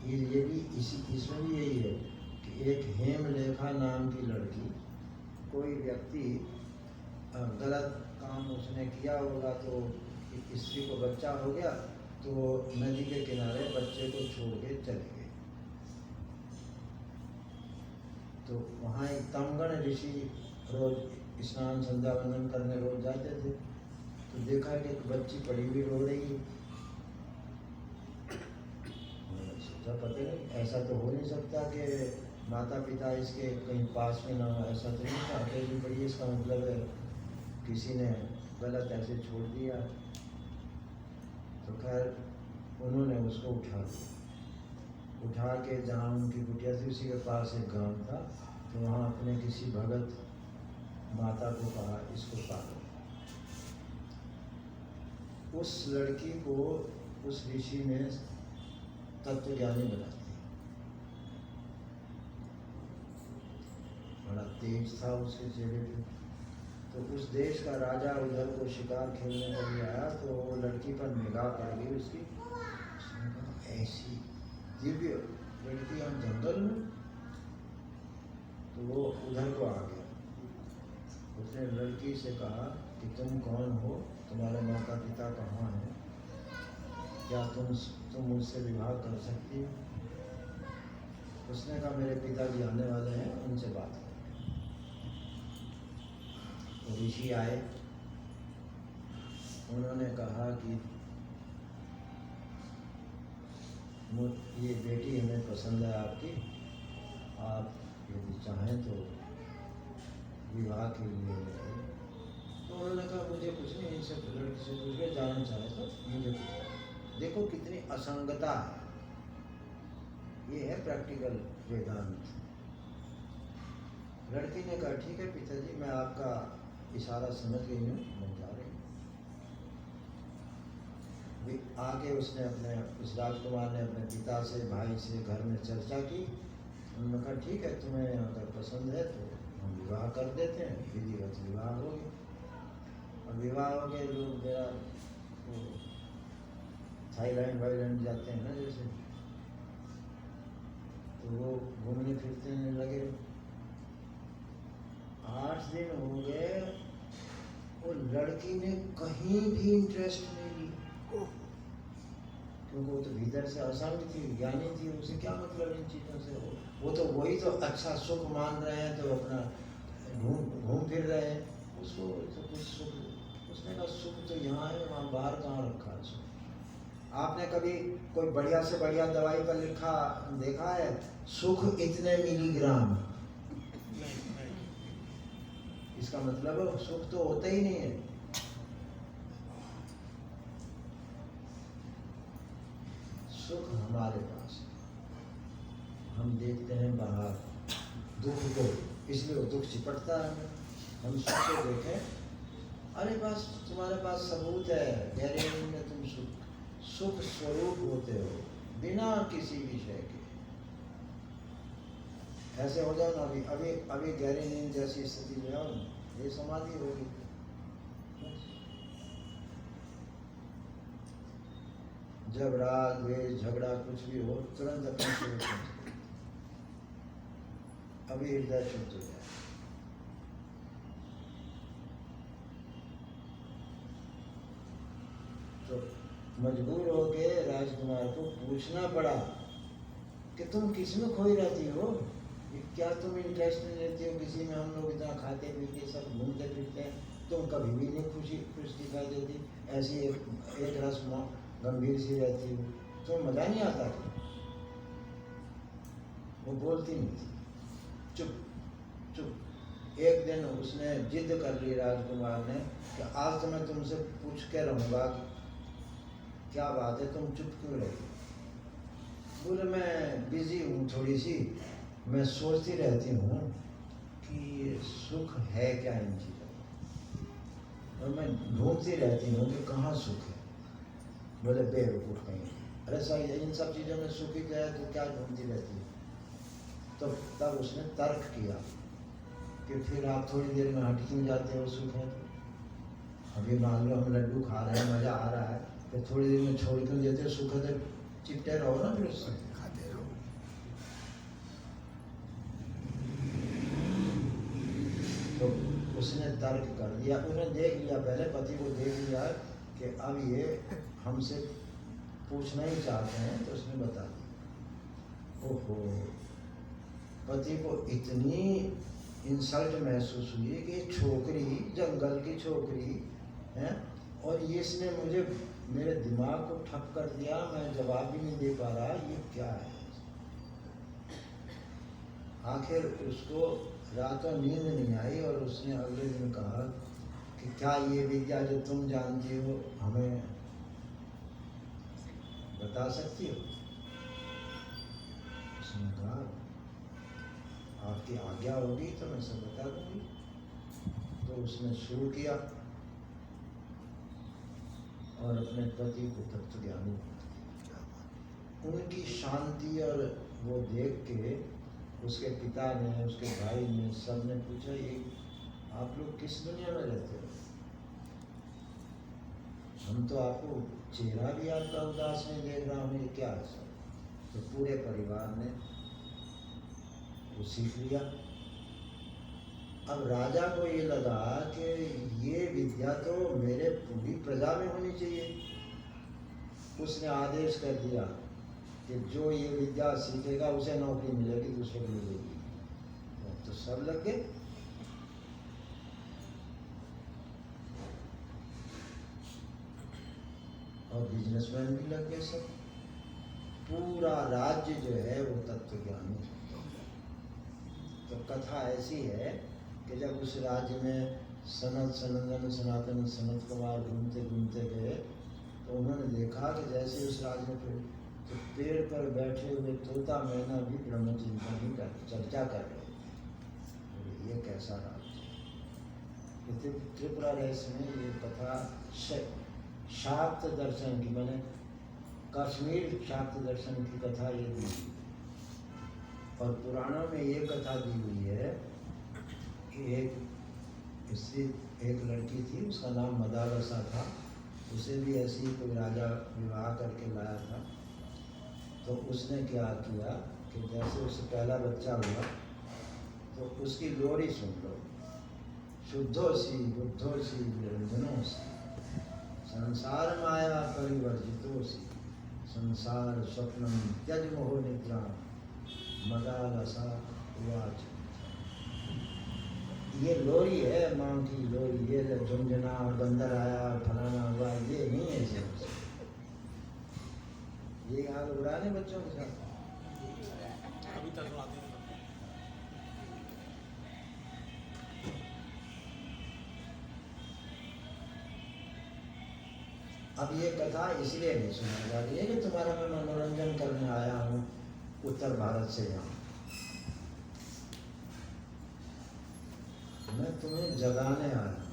ये भी इसमें भी यही है कि एक हेमलेखा नाम की लड़की, कोई व्यक्ति गलत काम उसने किया होगा तो स्त्री को बच्चा हो गया, तो नदी के किनारे बच्चे को छोड़ के चले गए। तो वहाँ एक तमगण ऋषि रोज स्नान संध्या वंदन करने रोज जाते थे। तो देखा कि एक बच्ची पड़ी हुई रो रही है। सोचा पता नहीं, ऐसा तो हो नहीं सकता कि माता पिता इसके कहीं पास में ना हो, ऐसा तो नहीं था। अकेली पड़ी, इसका मतलब है किसी ने गलत ऐसे छोड़ दिया। तो खैर उन्होंने उसको उठा दिया, उठा के जहाँ उनकी कुटिया थी उसी के पास एक गांव था, तो वहाँ अपने किसी भगत माता को कहा इसको पालो। उस लड़की को उस ऋषि ने तत्वज्ञानी बना दिया। बड़ा तेज था उसके चेहरे पे। तो उस देश का राजा उधर को शिकार खेलने के लिए आया, तो वो लड़की पर निगाह पड़ गई उसकी। उसने कहा ऐसी दिव्य लड़की हम जंगल में। तो वो उधर को आ गया। उसने लड़की से कहा कि तुम कौन हो, तुम्हारे माता पिता कहाँ हैं, क्या तुम मुझसे विवाह कर सकती हो? उसने कहा मेरे पिताजी आने वाले हैं, उनसे बात करो। तो ऋषि आए, उन्होंने कहा कि ये बेटी हमें पसंद है आपकी, आप यदि चाहें तो विवाह के लिए ले आइए। तो उन्होंने कहा मुझे कुछ नहीं, इनसे लड़की से पूछ के जानना चाहे तो मुझे कुछ। देखो कितनी असंगता है। ये है प्रैक्टिकल वेदांत। लड़की ने कहा ठीक है पिताजी, मैं आपका इशारा समझ गई हूँ, मैं जा रही हूँ। आगे उसने अपने उस राजकुमार ने अपने पिता से, भाई से घर में चर्चा की। उन्होंने कहा ठीक है, तुम्हें अगर पसंद है तो हम विवाह कर देते हैं। विधिवत विवाह हो गया। और विवाह हो गए, लोग मेरा वो थाईलैंड वाईलैंड जाते हैं ना जैसे, तो वो घूमने फिरते लगे। 8 दिन हो गए, वो लड़की ने कहीं भी इंटरेस्ट नहीं ली, क्योंकि वो तो भीतर से असंग थी, ज्ञानी थी। उसे क्या मतलब इन चीज़ों से? वो तो वही तो अच्छा सुख मान रहे हैं, तो अपना घूम फिर रहे हैं। उसको तो कुछ सुख, उसने कहा सुख तो यहाँ है, वहाँ बाहर कहाँ रखा है सुख? आपने कभी कोई बढ़िया से बढ़िया दवाई पर लिखा देखा है सुख इतने मिलीग्राम? इसका मतलब सुख तो होता ही नहीं है। सुख हमारे पास है, हम देखते हैं बाहर दुख को, इसलिए वो दुख चिपटता है। हम सुख को देखें, अरे बस तुम्हारे पास सबूत है, गहरे में तुम सुख स्वरूप होते हो बिना किसी विषय के। ऐसे हो जाओ ना, अभी गहरी नींद जैसी स्थिति में आओ, ये समाधि होगी। जब राग द्वेष झगड़ा कुछ भी हो, तुरंत अपने स्वरूप में अभी हृदय शुद्ध हो जाए। तो मजबूर होके राजकुमार को पूछना पड़ा कि तुम किस में खोई रहती हो? क्या तुम इंटरेस्ट नहीं लेती हो किसी में? हम लोग इतना खाते पीते सब घूमते फिरते हैं, तुम कभी भी नहीं खुश दिखाई देती, ऐसी एक रस गंभीर सी रहती हो, तो मजा नहीं आता था। वो बोलती नहीं थी, चुप। एक दिन उसने जिद कर ली राजकुमार ने कि आज तो मैं तुमसे पूछ के रहूँगा, क्या बात है, तुम चुप क्यों रही? बोले मैं बिजी हूँ थोड़ी सी, मैं सोचती रहती हूँ कि सुख है क्या इन चीज़ों में, और मैं ढूंढती रहती हूँ कि कहाँ सुख है। बोले बेवकूफ़ कहीं, अरे सही इन सब चीज़ों में सुख ही क्या है, तो क्या ढूंढती रहती है? तो तब उसने तर्क किया कि फिर आप थोड़ी देर में हट क्यों जाते हो सुख है तो? अभी मान लो हम लड्डू खा रहे हैं, मजा आ रहा है, फिर थोड़ी देर में छोड़ कर देते सुखद चिपटे रहो ना फिर उससे। खाते रहो। तो उसने तर्क कर दिया, उन्होंने देख लिया, पहले पति को देख लिया कि अब ये हमसे पूछना ही चाहते हैं, तो उसने बता दिया। ओहो, पति को इतनी इंसल्ट महसूस हुई कि छोकरी, जंगल की छोकरी है, और ये इसने मुझे, मेरे दिमाग को ठप कर दिया, मैं जवाब भी नहीं दे पा रहा, ये क्या है। आखिर उसको रातों नींद नहीं आई और उसने अगले दिन कहा कि क्या ये विद्या जो तुम जानती हो हमें बता सकती हो। उसने कहा आपकी आज्ञा होगी तो मैं सब बता दूंगी। तो उसने शुरू किया और अपने पति को तत्वज्ञानी बना दिया। उनकी शांति और वो देख के उसके पिता ने, उसके भाई ने, सब ने पूछा ये आप लोग किस दुनिया में रहते हो, हम तो आपको चेहरा भी आपका उदास नहीं देख रहा हूँ, ये क्या है सब। तो पूरे परिवार ने वो सीख लिया। अब राजा को ये लगा कि ये विद्या तो मेरे पूरी प्रजा में होनी चाहिए। उसने आदेश कर दिया कि जो ये विद्या सीखेगा उसे नौकरी मिलेगी, दूसरे को मिलेगी। तो सब लग गए। और बिजनेसमैन भी लग गए सब। पूरा राज्य जो है वो तत्वज्ञानी है। तो कथा ऐसी है कि जब उस राज्य में सनत सनंदन सनातन सनत कुमार घूमते घूमते गए तो उन्होंने देखा कि जैसे उस राज्य में तो पेड़ पर बैठे हुए तोता मैना भी ब्रह्म चिंतन ही कर चर्चा कर रहे थे। ये कैसा राज्य। त्रिपुरा रेस में ये कथा शाक्त दर्शन की, मैंने कश्मीर शाक्त दर्शन की कथा ये दी। और पुराणों में ये कथा दी हुई है कि एक स्त्री, एक लड़की थी, उसका नाम मदालसा था। उसे भी ऐसी ही कोई राजा विवाह करके लाया था। तो उसने क्या किया कि जैसे उससे पहला बच्चा हुआ तो उसकी लोरी सुन लो। शुद्धोसी बुद्धोसी निरंजनोसी संसार माया परिवर्जितोसी संसार स्वप्नम त्यज मोह निद्रा मदालसा उवाच। ये लोरी है, माँ की लोरी। ये झुंझुना और बंदर आया फलाना हुआ, ये नहीं है सब। ये यहाँ उड़ाने बच्चों के साथ अभी तक सुनाते हैं। अब ये कथा इसलिए नहीं सुनाई जा रही है कि तुम्हारा मैं मनोरंजन करने आया हूँ उत्तर भारत से यहाँ। मैं तुम्हें जगाने आया हूँ।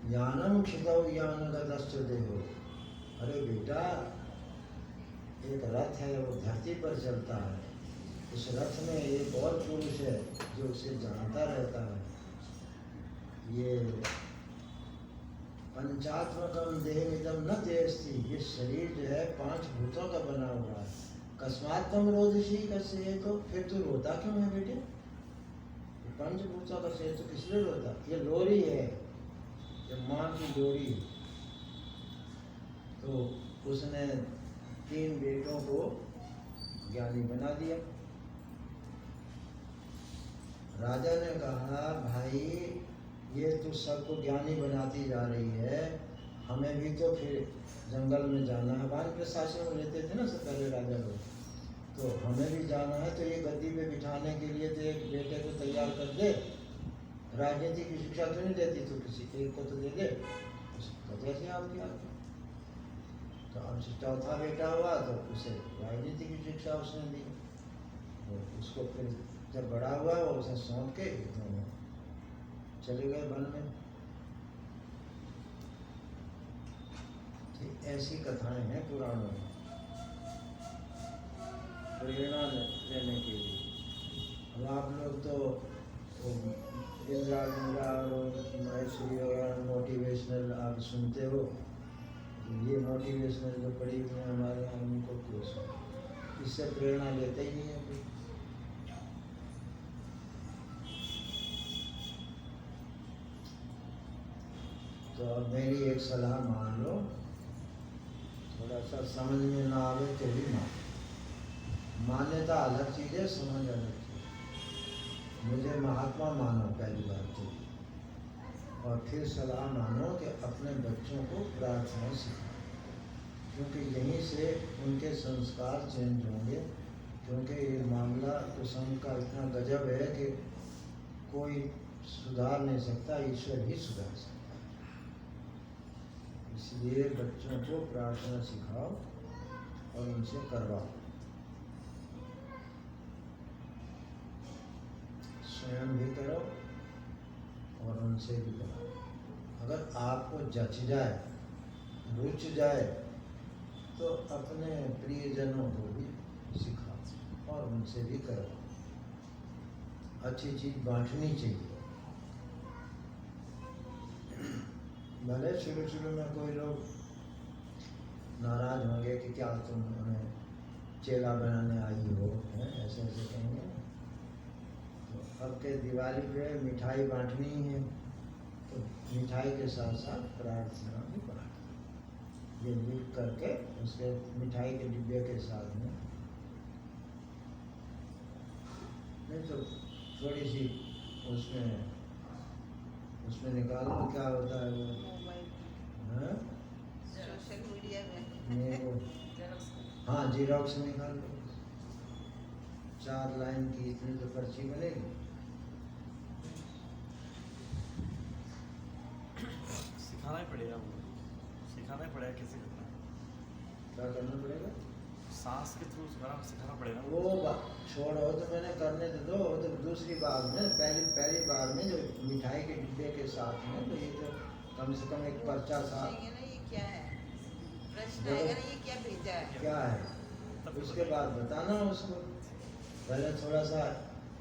यानम क्षितौ यानगतश्च देहो। अरे बेटा, एक रथ है, वो धरती पर चलता है। उस रथ में एक और पुरुष है जो उसे जानता रहता है। ये पंचात्मकम देहमिदम न तेस्ति। ये शरीर जो है 5 भूतों का बना हुआ है। कस्मात् त्वं रोदसी कस्य। तो फिर तू रोता क्यों है बेटे? 5 भूतों का शरीर तो किस लिए रोता? ये लोरी है, ये माँ की लोरी। तो उसने 3 बेटों को ज्ञानी बना दिया। राजा ने कहा भाई ये तो सबको ज्ञानी बनाती जा रही है, हमें भी तो फिर जंगल में जाना है। वानप्रस्थ आश्रम में रहते थे ना सब पहले राजा लोग, तो हमें भी जाना है। तो ये गद्दी पे बिठाने के लिए तो एक बेटे को तैयार कर दे। राजनीति की शिक्षा तो नहीं देती, तो किसी एक को तो दे दे। तो जैसे आपकी आपकी तो अब 4था बेटा हुआ तो उसे राजनीति की शिक्षा उसने दी। तो उसको फिर जब बड़ा हुआ वो उसे सौंप के दोनों चले गए वन में। ठीक ऐसी कथाएं हैं पुराणों में प्रेरणा लेने के लिए। अब आप लोग तो इंदिरा और महेश्वरी वगैरह मोटिवेशनल आप सुनते हो, तो ये मोटिवेशनल जो पड़ी हुई है हमारे यहाँ उनको क्यों सुनो, इससे प्रेरणा लेते ही नहीं है कोई। तो अब मेरी एक सलाह मान लो, थोड़ा सा समझ में ना आवे तो भी मान। मान्यता अलग चीज़ है, समझ अलग चीज़ है। मुझे महात्मा मानो पहली बात तो, और फिर सलाह मानो कि अपने बच्चों को प्रार्थना सिखाओ, क्योंकि यहीं से उनके संस्कार चेंज होंगे। क्योंकि ये मामला तो संत का इतना गजब है कि कोई सुधार नहीं सकता, ईश्वर ही सुधार सकता है। इसलिए बच्चों को प्रार्थना सिखाओ और उनसे करवाओ, स्वयं भी करो और उनसे भी कराओ। अगर आपको जच जाए, रुच जाए, तो अपने प्रियजनों को भी सिखाओ और उनसे भी कराओ। अच्छी चीज़ बांटनी चाहिए। भले शुरू में कोई लोग नाराज होंगे कि क्या तुम हमें चेला बनाने आई हो, हैं ऐसे ऐसे कहेंगे। तो अब के दिवाली पे मिठाई बांटनी है, तो मिठाई के साथ साथ प्रार्थना भी बांट, ये मिल करके उसके मिठाई के डिब्बे के साथ में, नहीं तो थोड़ी सी उसमें निकालो, क्या होता है वो, हाँ? सोशल मीडिया नहीं वो, हाँ जीरोक्स निकाल लो, 4 लाइन की इतनी तो पर्ची बनेगी। सिखाना ही पड़ेगा, वो सिखाना ही पड़ेगा कैसे करना है, क्या करना पड़ेगा? सांस के थ्रू सिखाना पड़ेगा। वो छोड़ो, तो मैंने करने तो दो। तो दूसरी बार में पहली बार में जो मिठाई के डिब्बे के साथ में, तो ये तो कम से कम एक पर्चा साथ, ना, ये क्या है, प्रश्न आएगा ना, ये क्या भेजा है, क्या है, उसके बाद बताना उसको। पहले थोड़ा सा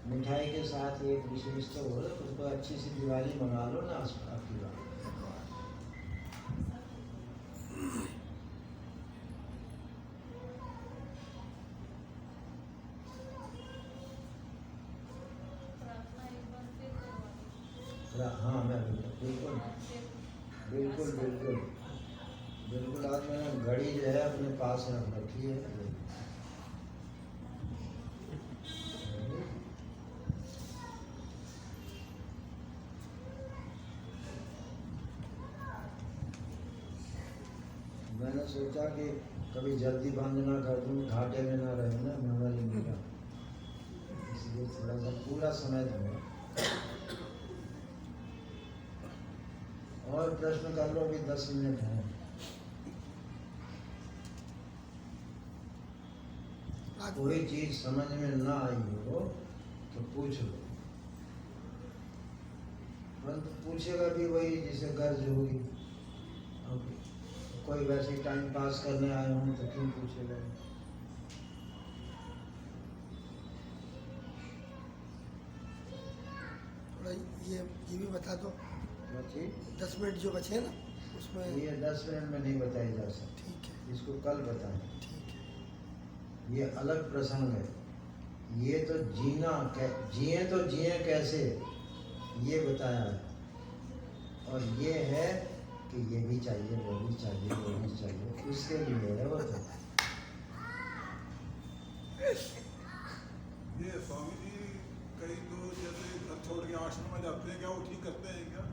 मिठाई के साथ एक विशेष तो हो, तो उसको अच्छी सी दिवाली मंगा लो ना आपकी बात। हाँ मैं बिल्कुल बिल्कुल बिल्कुल बिल्कुल। आज मैंने घड़ी जो है अपने पास रख रखी है। मैंने सोचा कि कभी जल्दी बंद ना कर दूँ, घाटे में ना रहे ना मेमोरी मेरा, इसलिए थोड़ा सा पूरा समय दूँगा। और प्रश्न कर लो, अभी 10 मिनट हैं। कोई चीज समझ में ना आई हो तो पूछ लो, परंतु पूछेगा भी वही जिसे गर्ज होगी। अब कोई वैसे टाइम पास करने आए हों तो क्यों पूछेगा? थोड़ा ये भी बता दो, 10 मिनट जो बचे हैं ना उसमें। ये 10 मिनट में नहीं बताई जा सकती, ठीक है, इसको कल बताएं। ठीक है। ये अलग प्रसंग है। ये तो जिए कैसे ये बताया है, और ये है कि ये भी चाहिए, वो भी चाहिए, वो भी चाहिए, उसके लिए है वो तो। ये स्वामी जी कई तो जैसे घर छोड़ के आश्रम में जाते हैं, क्या वो ठीक करते हैं क्या?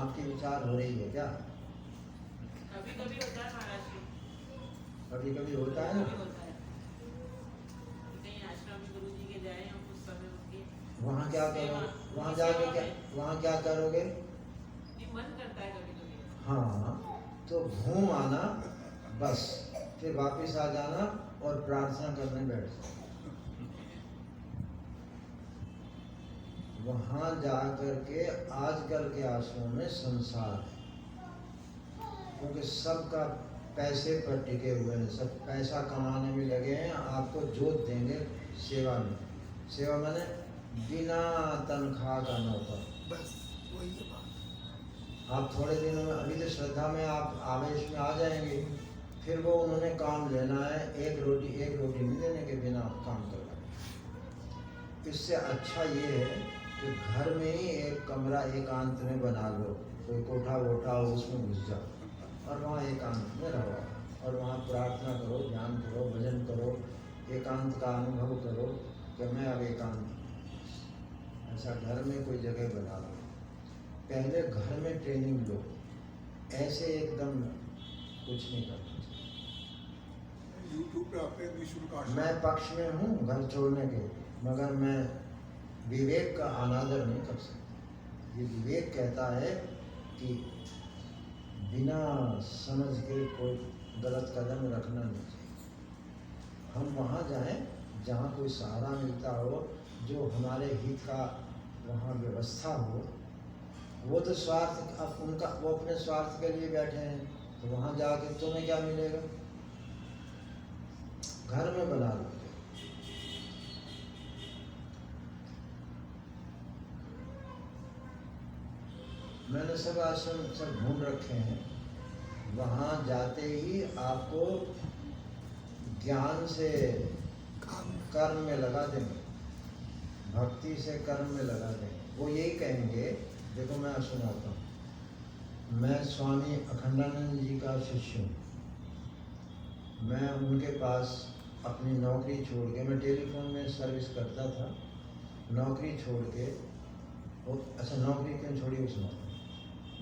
आपके विचार हो रही है क्या? कभी कभी होता है महाराज जी, कभी कभी होता है ना। कभी होता है, कहीं आश्रम में गुरु जी के जाए हम कुछ समय उनके, वहाँ क्या करोगे? वहाँ क्या करोगे? ये मन करता है कभी कभी। हाँ, तो घूम आना बस, फिर वापस आ जाना और प्रार्थना करने बैठ जाओ। वहाँ जा कर के आजकल के आश्रम में संसार है, क्योंकि सबका पैसे पर टिके हुए हैं, सब पैसा कमाने में लगे हैं। आपको जोत देंगे सेवा में। सेवा माने बिना तनख्वाह का नौकर। बस वही है बात। आप थोड़े दिनों में, अभी तो श्रद्धा में आप आवेश में आ जाएंगे, फिर वो उन्होंने काम लेना है, एक रोटी नहीं देने के बिना काम करना। इससे अच्छा ये है कि घर में ही एक कमरा एकांत में बना लो, कोई कोठा वोठा हो उसमें घुस जाओ और वहाँ एकांत में रहो और वहाँ प्रार्थना करो, ध्यान करो, भजन करो, एकांत का अनुभव करो कि मैं अब एकांत। ऐसा घर में कोई जगह बना लो, पहले घर में ट्रेनिंग लो, ऐसे एकदम कुछ नहीं करना। यूट्यूब पे आपके निःशुल्क आश्रम मैं पक्ष में हूँ घर छोड़ने के, मगर मैं विवेक का अनादर नहीं कर सकता। ये विवेक कहता है कि बिना समझ के कोई गलत कदम रखना नहीं चाहिए। हम वहाँ जाएं जहाँ कोई सहारा मिलता हो, जो हमारे हित का वहाँ व्यवस्था हो। वो तो स्वार्थ, अब उनका वो अपने स्वार्थ के लिए बैठे हैं, तो वहाँ जाके तुम्हें क्या मिलेगा? घर में बना लो। मैंने सब आश्रम सब घूम रखे हैं, वहाँ जाते ही आपको ज्ञान से कर्म में लगा देंगे, भक्ति से कर्म में लगा देंगे। वो यही कहेंगे, देखो मैं सुनाता हूँ। मैं स्वामी अखंडानंद जी का शिष्य हूँ। मैं उनके पास अपनी नौकरी छोड़ के, मैं टेलीफोन में सर्विस करता था, नौकरी छोड़ के, अच्छा नौकरी क्यों छोड़ी उसमें,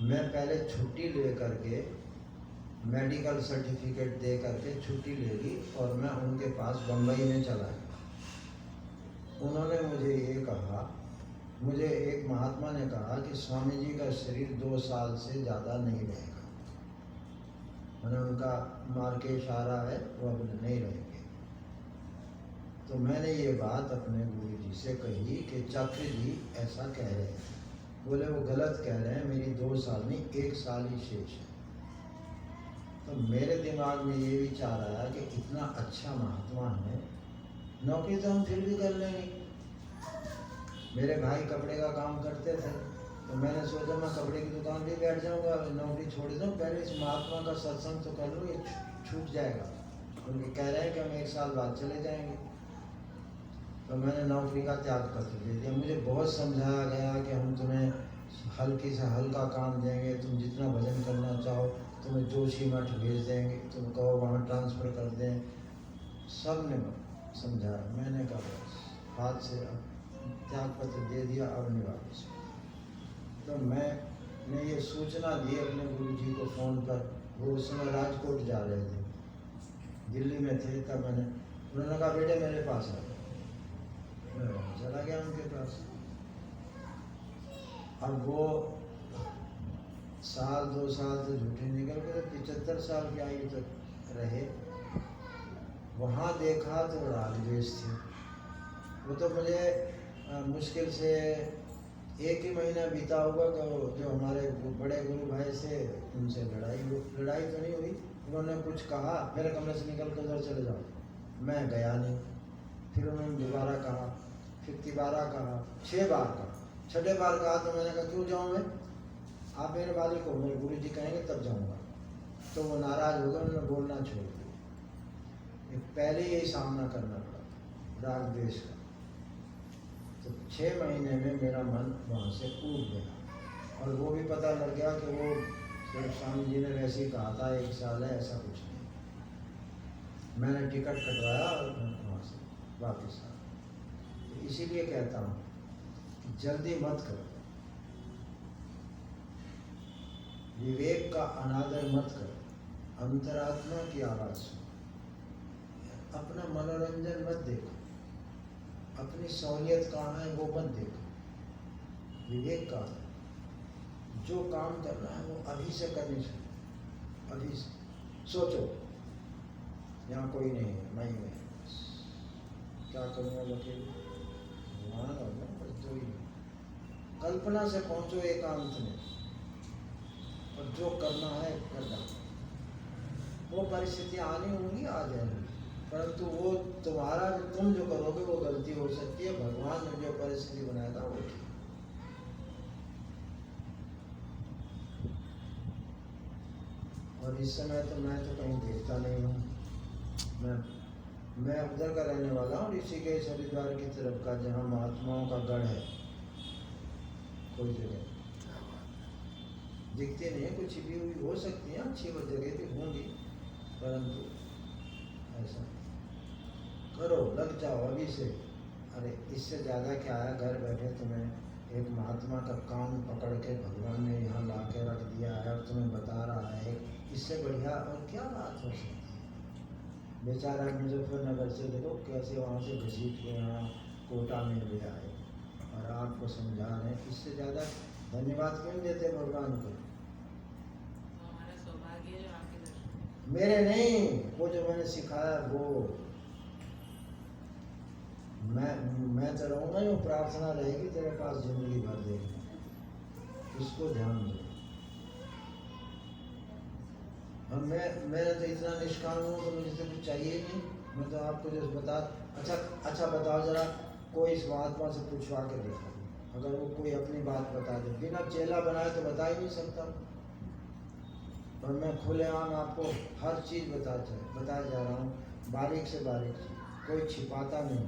मैं पहले छुट्टी ले करके मेडिकल सर्टिफिकेट दे करके छुट्टी ले ली और मैं उनके पास बम्बई में चला गया। उन्होंने मुझे ये कहा, मुझे एक महात्मा ने कहा कि स्वामी जी का शरीर 2 साल से ज़्यादा नहीं रहेगा। मैंने उनका मार्केश आ रहा है, वो अब नहीं रहेंगे। तो मैंने ये बात अपने गुरु जी से कही कि चक्र जी ऐसा कह रहे हैं। बोले वो गलत कह रहे हैं, मेरी 2 साल नहीं 1 साल ही शेष है। तो मेरे दिमाग में ये विचार आया कि इतना अच्छा महात्मा है, नौकरी तो हम फिर भी कर लेंगे। मेरे भाई कपड़े का काम करते थे, तो मैंने सोचा मैं कपड़े की दुकान भी बैठ जाऊंगा, नौकरी छोड़ दूँ, पहले इस महात्मा का सत्संग तो कर लूँ, ये छूट जाएगा। उनके कह रहे हैं कि हम 1 साल बाद चले जाएंगे। तो मैंने नौकरी का त्याग पत्र दे दिया। मुझे बहुत समझाया गया कि हम तुम्हें हल्की से हल्का काम देंगे, तुम जितना भजन करना चाहो, तुम्हें जोशी मठ भेज देंगे, तुम कहो वहाँ ट्रांसफ़र कर दें। सब ने समझाया, मैंने कहा बस हाथ से त्याग पत्र दे दिया, अब नहीं वापस। तो मैंने ये सूचना दी अपने गुरु जी को फ़ोन पर। वो उस समय राजकोट जा रहे थे, दिल्ली में थे, तब मैंने, उन्होंने कहा बेटे मेरे पास आ। मैं वहाँ चला गया उनके पास। अब वो 1-2 साल तो झूठे निकल गए, 75 साल की आयु तक रहे। वहाँ देखा तो राग द्वेष थे। वो तो मुझे मुश्किल से 1 ही महीना बीता होगा कि जो हमारे बड़े गुरु भाई से उनसे लड़ाई तो नहीं हुई। उन्होंने कुछ कहा, मेरे कमरे से निकल कर उधर चले जाओ, मैं गया नहीं। फिर उन्होंने दोबारा कहा, फिर तिबारा कहा, 6 बार कहा। 6ठे बार कहा तो मैंने कहा क्यों जाऊँ मैं, आप मेरे मालिक हो, मेरे गुरु जी कहेंगे तब जाऊँगा। तो वो नाराज़ हो गए, उन्होंने बोलना छोड़ दिया। पहले यही सामना करना पड़ा राग द्वेष का। तो 6 महीने में मेरा मन वहाँ से उठ गया, और वो भी पता लग गया कि वो सिर्फ स्वामी जी ने वैसे ही कहा था 1 साल है, ऐसा कुछ नहीं। मैंने टिकट कटवाया और वहाँ से वापस आया। तो इसीलिए कहता हूँ कि जल्दी मत करो, विवेक का अनादर मत करो, अंतरात्मा की आवाज़ सुनो, अपना मनोरंजन मत देखो, अपनी सहूलियत कहाँ है वो मत देखो। विवेक का जो काम करना है वो अभी से करनी चाहिए। अभी से सोचो, यहाँ कोई नहीं है, मैं ही हूँ। क्या करूँगा वकील? भगवान और मैं बस दो ही हैं। कल्पना से पहुँचो एकांत में और जो करना है कर डालो। वो परिस्थितियाँ आनी होंगी, आ जाएंगी, परंतु वो तुम्हारा तुम जो करोगे वो गलती हो सकती है। भगवान ने जो परिस्थिति बनाया था वो ठीक। और इस समय तो मैं तो कहीं देखता नहीं हूँ। मैं उधर का रहने वाला हूँ, ऋषिकेश हरिद्वार की तरफ का, जहाँ महात्माओं का गढ़ है। कोई जगह दिखती नहीं है, कुछ छिपी हुई हो सकती है, अच्छी वो जगह भी होंगी, परंतु ऐसा करो, लग जाओ अभी से। अरे इससे ज़्यादा क्या है, घर बैठे तुम्हें एक महात्मा का कान पकड़ के भगवान ने यहाँ ला के रख दिया है और तुम्हें बता रहा है, इससे बढ़िया और क्या बात हो सकती है। बेचारा मुजफ्फरनगर से देखो कैसे वहाँ से घसीट के यहाँ कोटा में ले आए और आपको समझा रहे हैं। इससे ज़्यादा धन्यवाद क्यों देते भगवान को? तो हमारा सौभाग्य है जो आपके दर्शन। मेरे नहीं, वो जो मैंने सिखाया वो। मैं तो रहूँगा, वो प्रार्थना रहेगी तेरे पास जिंदगी भर देगी, इसको ध्यान दो। और मैं तो इतना निष्काम हूँ तो मुझे तो कुछ चाहिए ही नहीं। मैं तो आपको जो बता, अच्छा बताओ जरा, कोई इस महात्मा से पूछवा के देखा, अगर वो कोई अपनी बात बता दे, बिना चेला बनाए तो बता ही नहीं सकता। और मैं खुलेआम आपको हर चीज़ बताया जा रहा हूँ, बारीक से बारीक चीज, कोई छिपाता नहीं।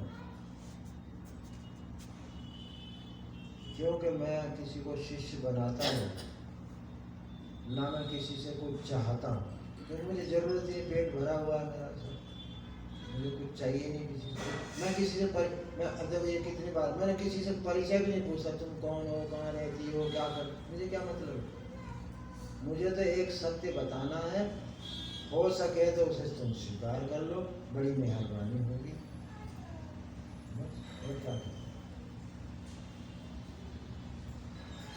क्योंकि मैं किसी को शिष्य बनाता नहीं, ना मैं किसी से कुछ चाहता हूँ, क्योंकि मुझे ज़रूरत है, पेट भरा हुआ है मेरा सब, मुझे कुछ चाहिए नहीं किसी से। मैं किसी से मैं अब ये कितनी बार मैंने किसी से परिचय भी नहीं पूछा, तुम कौन हो, कहाँ रहती हो, क्या कर, मुझे क्या मतलब। मुझे तो एक सत्य बताना है, हो सके तो उसे तुम स्वीकार कर लो, बड़ी मेहरबानी होगी। और क्या करें?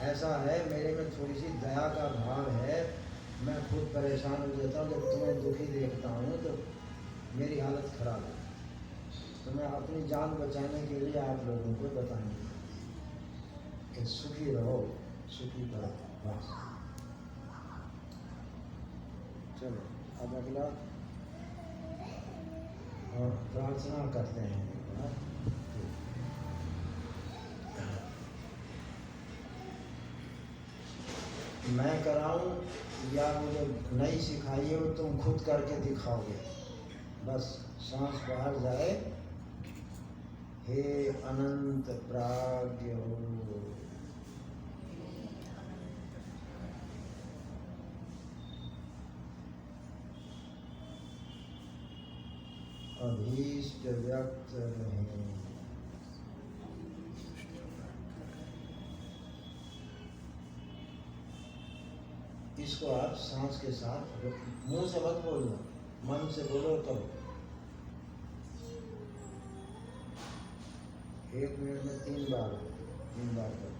ऐसा है, मेरे में थोड़ी सी दया का भाव है। मैं खुद परेशान हो जाता हूँ जब तुम्हें दुखी देखता हूँ, तो मेरी हालत खराब है। तो मैं अपनी जान बचाने के लिए आप लोगों को बताऊंगा कि सुखी रहो, सुखी करो, बस। चलो अब अगला और प्रार्थना करते हैं। मैं कराऊं या मुझे नहीं सिखाई हो, तुम खुद करके दिखाओगे। बस सांस बाहर जाए, हे अनंत प्राज्ञ हो। अभीष्ट व्यक्त रहे। इसको आप सांस के साथ मुंह से मत बोलना, मन से बोलो। करो 1 मिनट में 3 बार करो।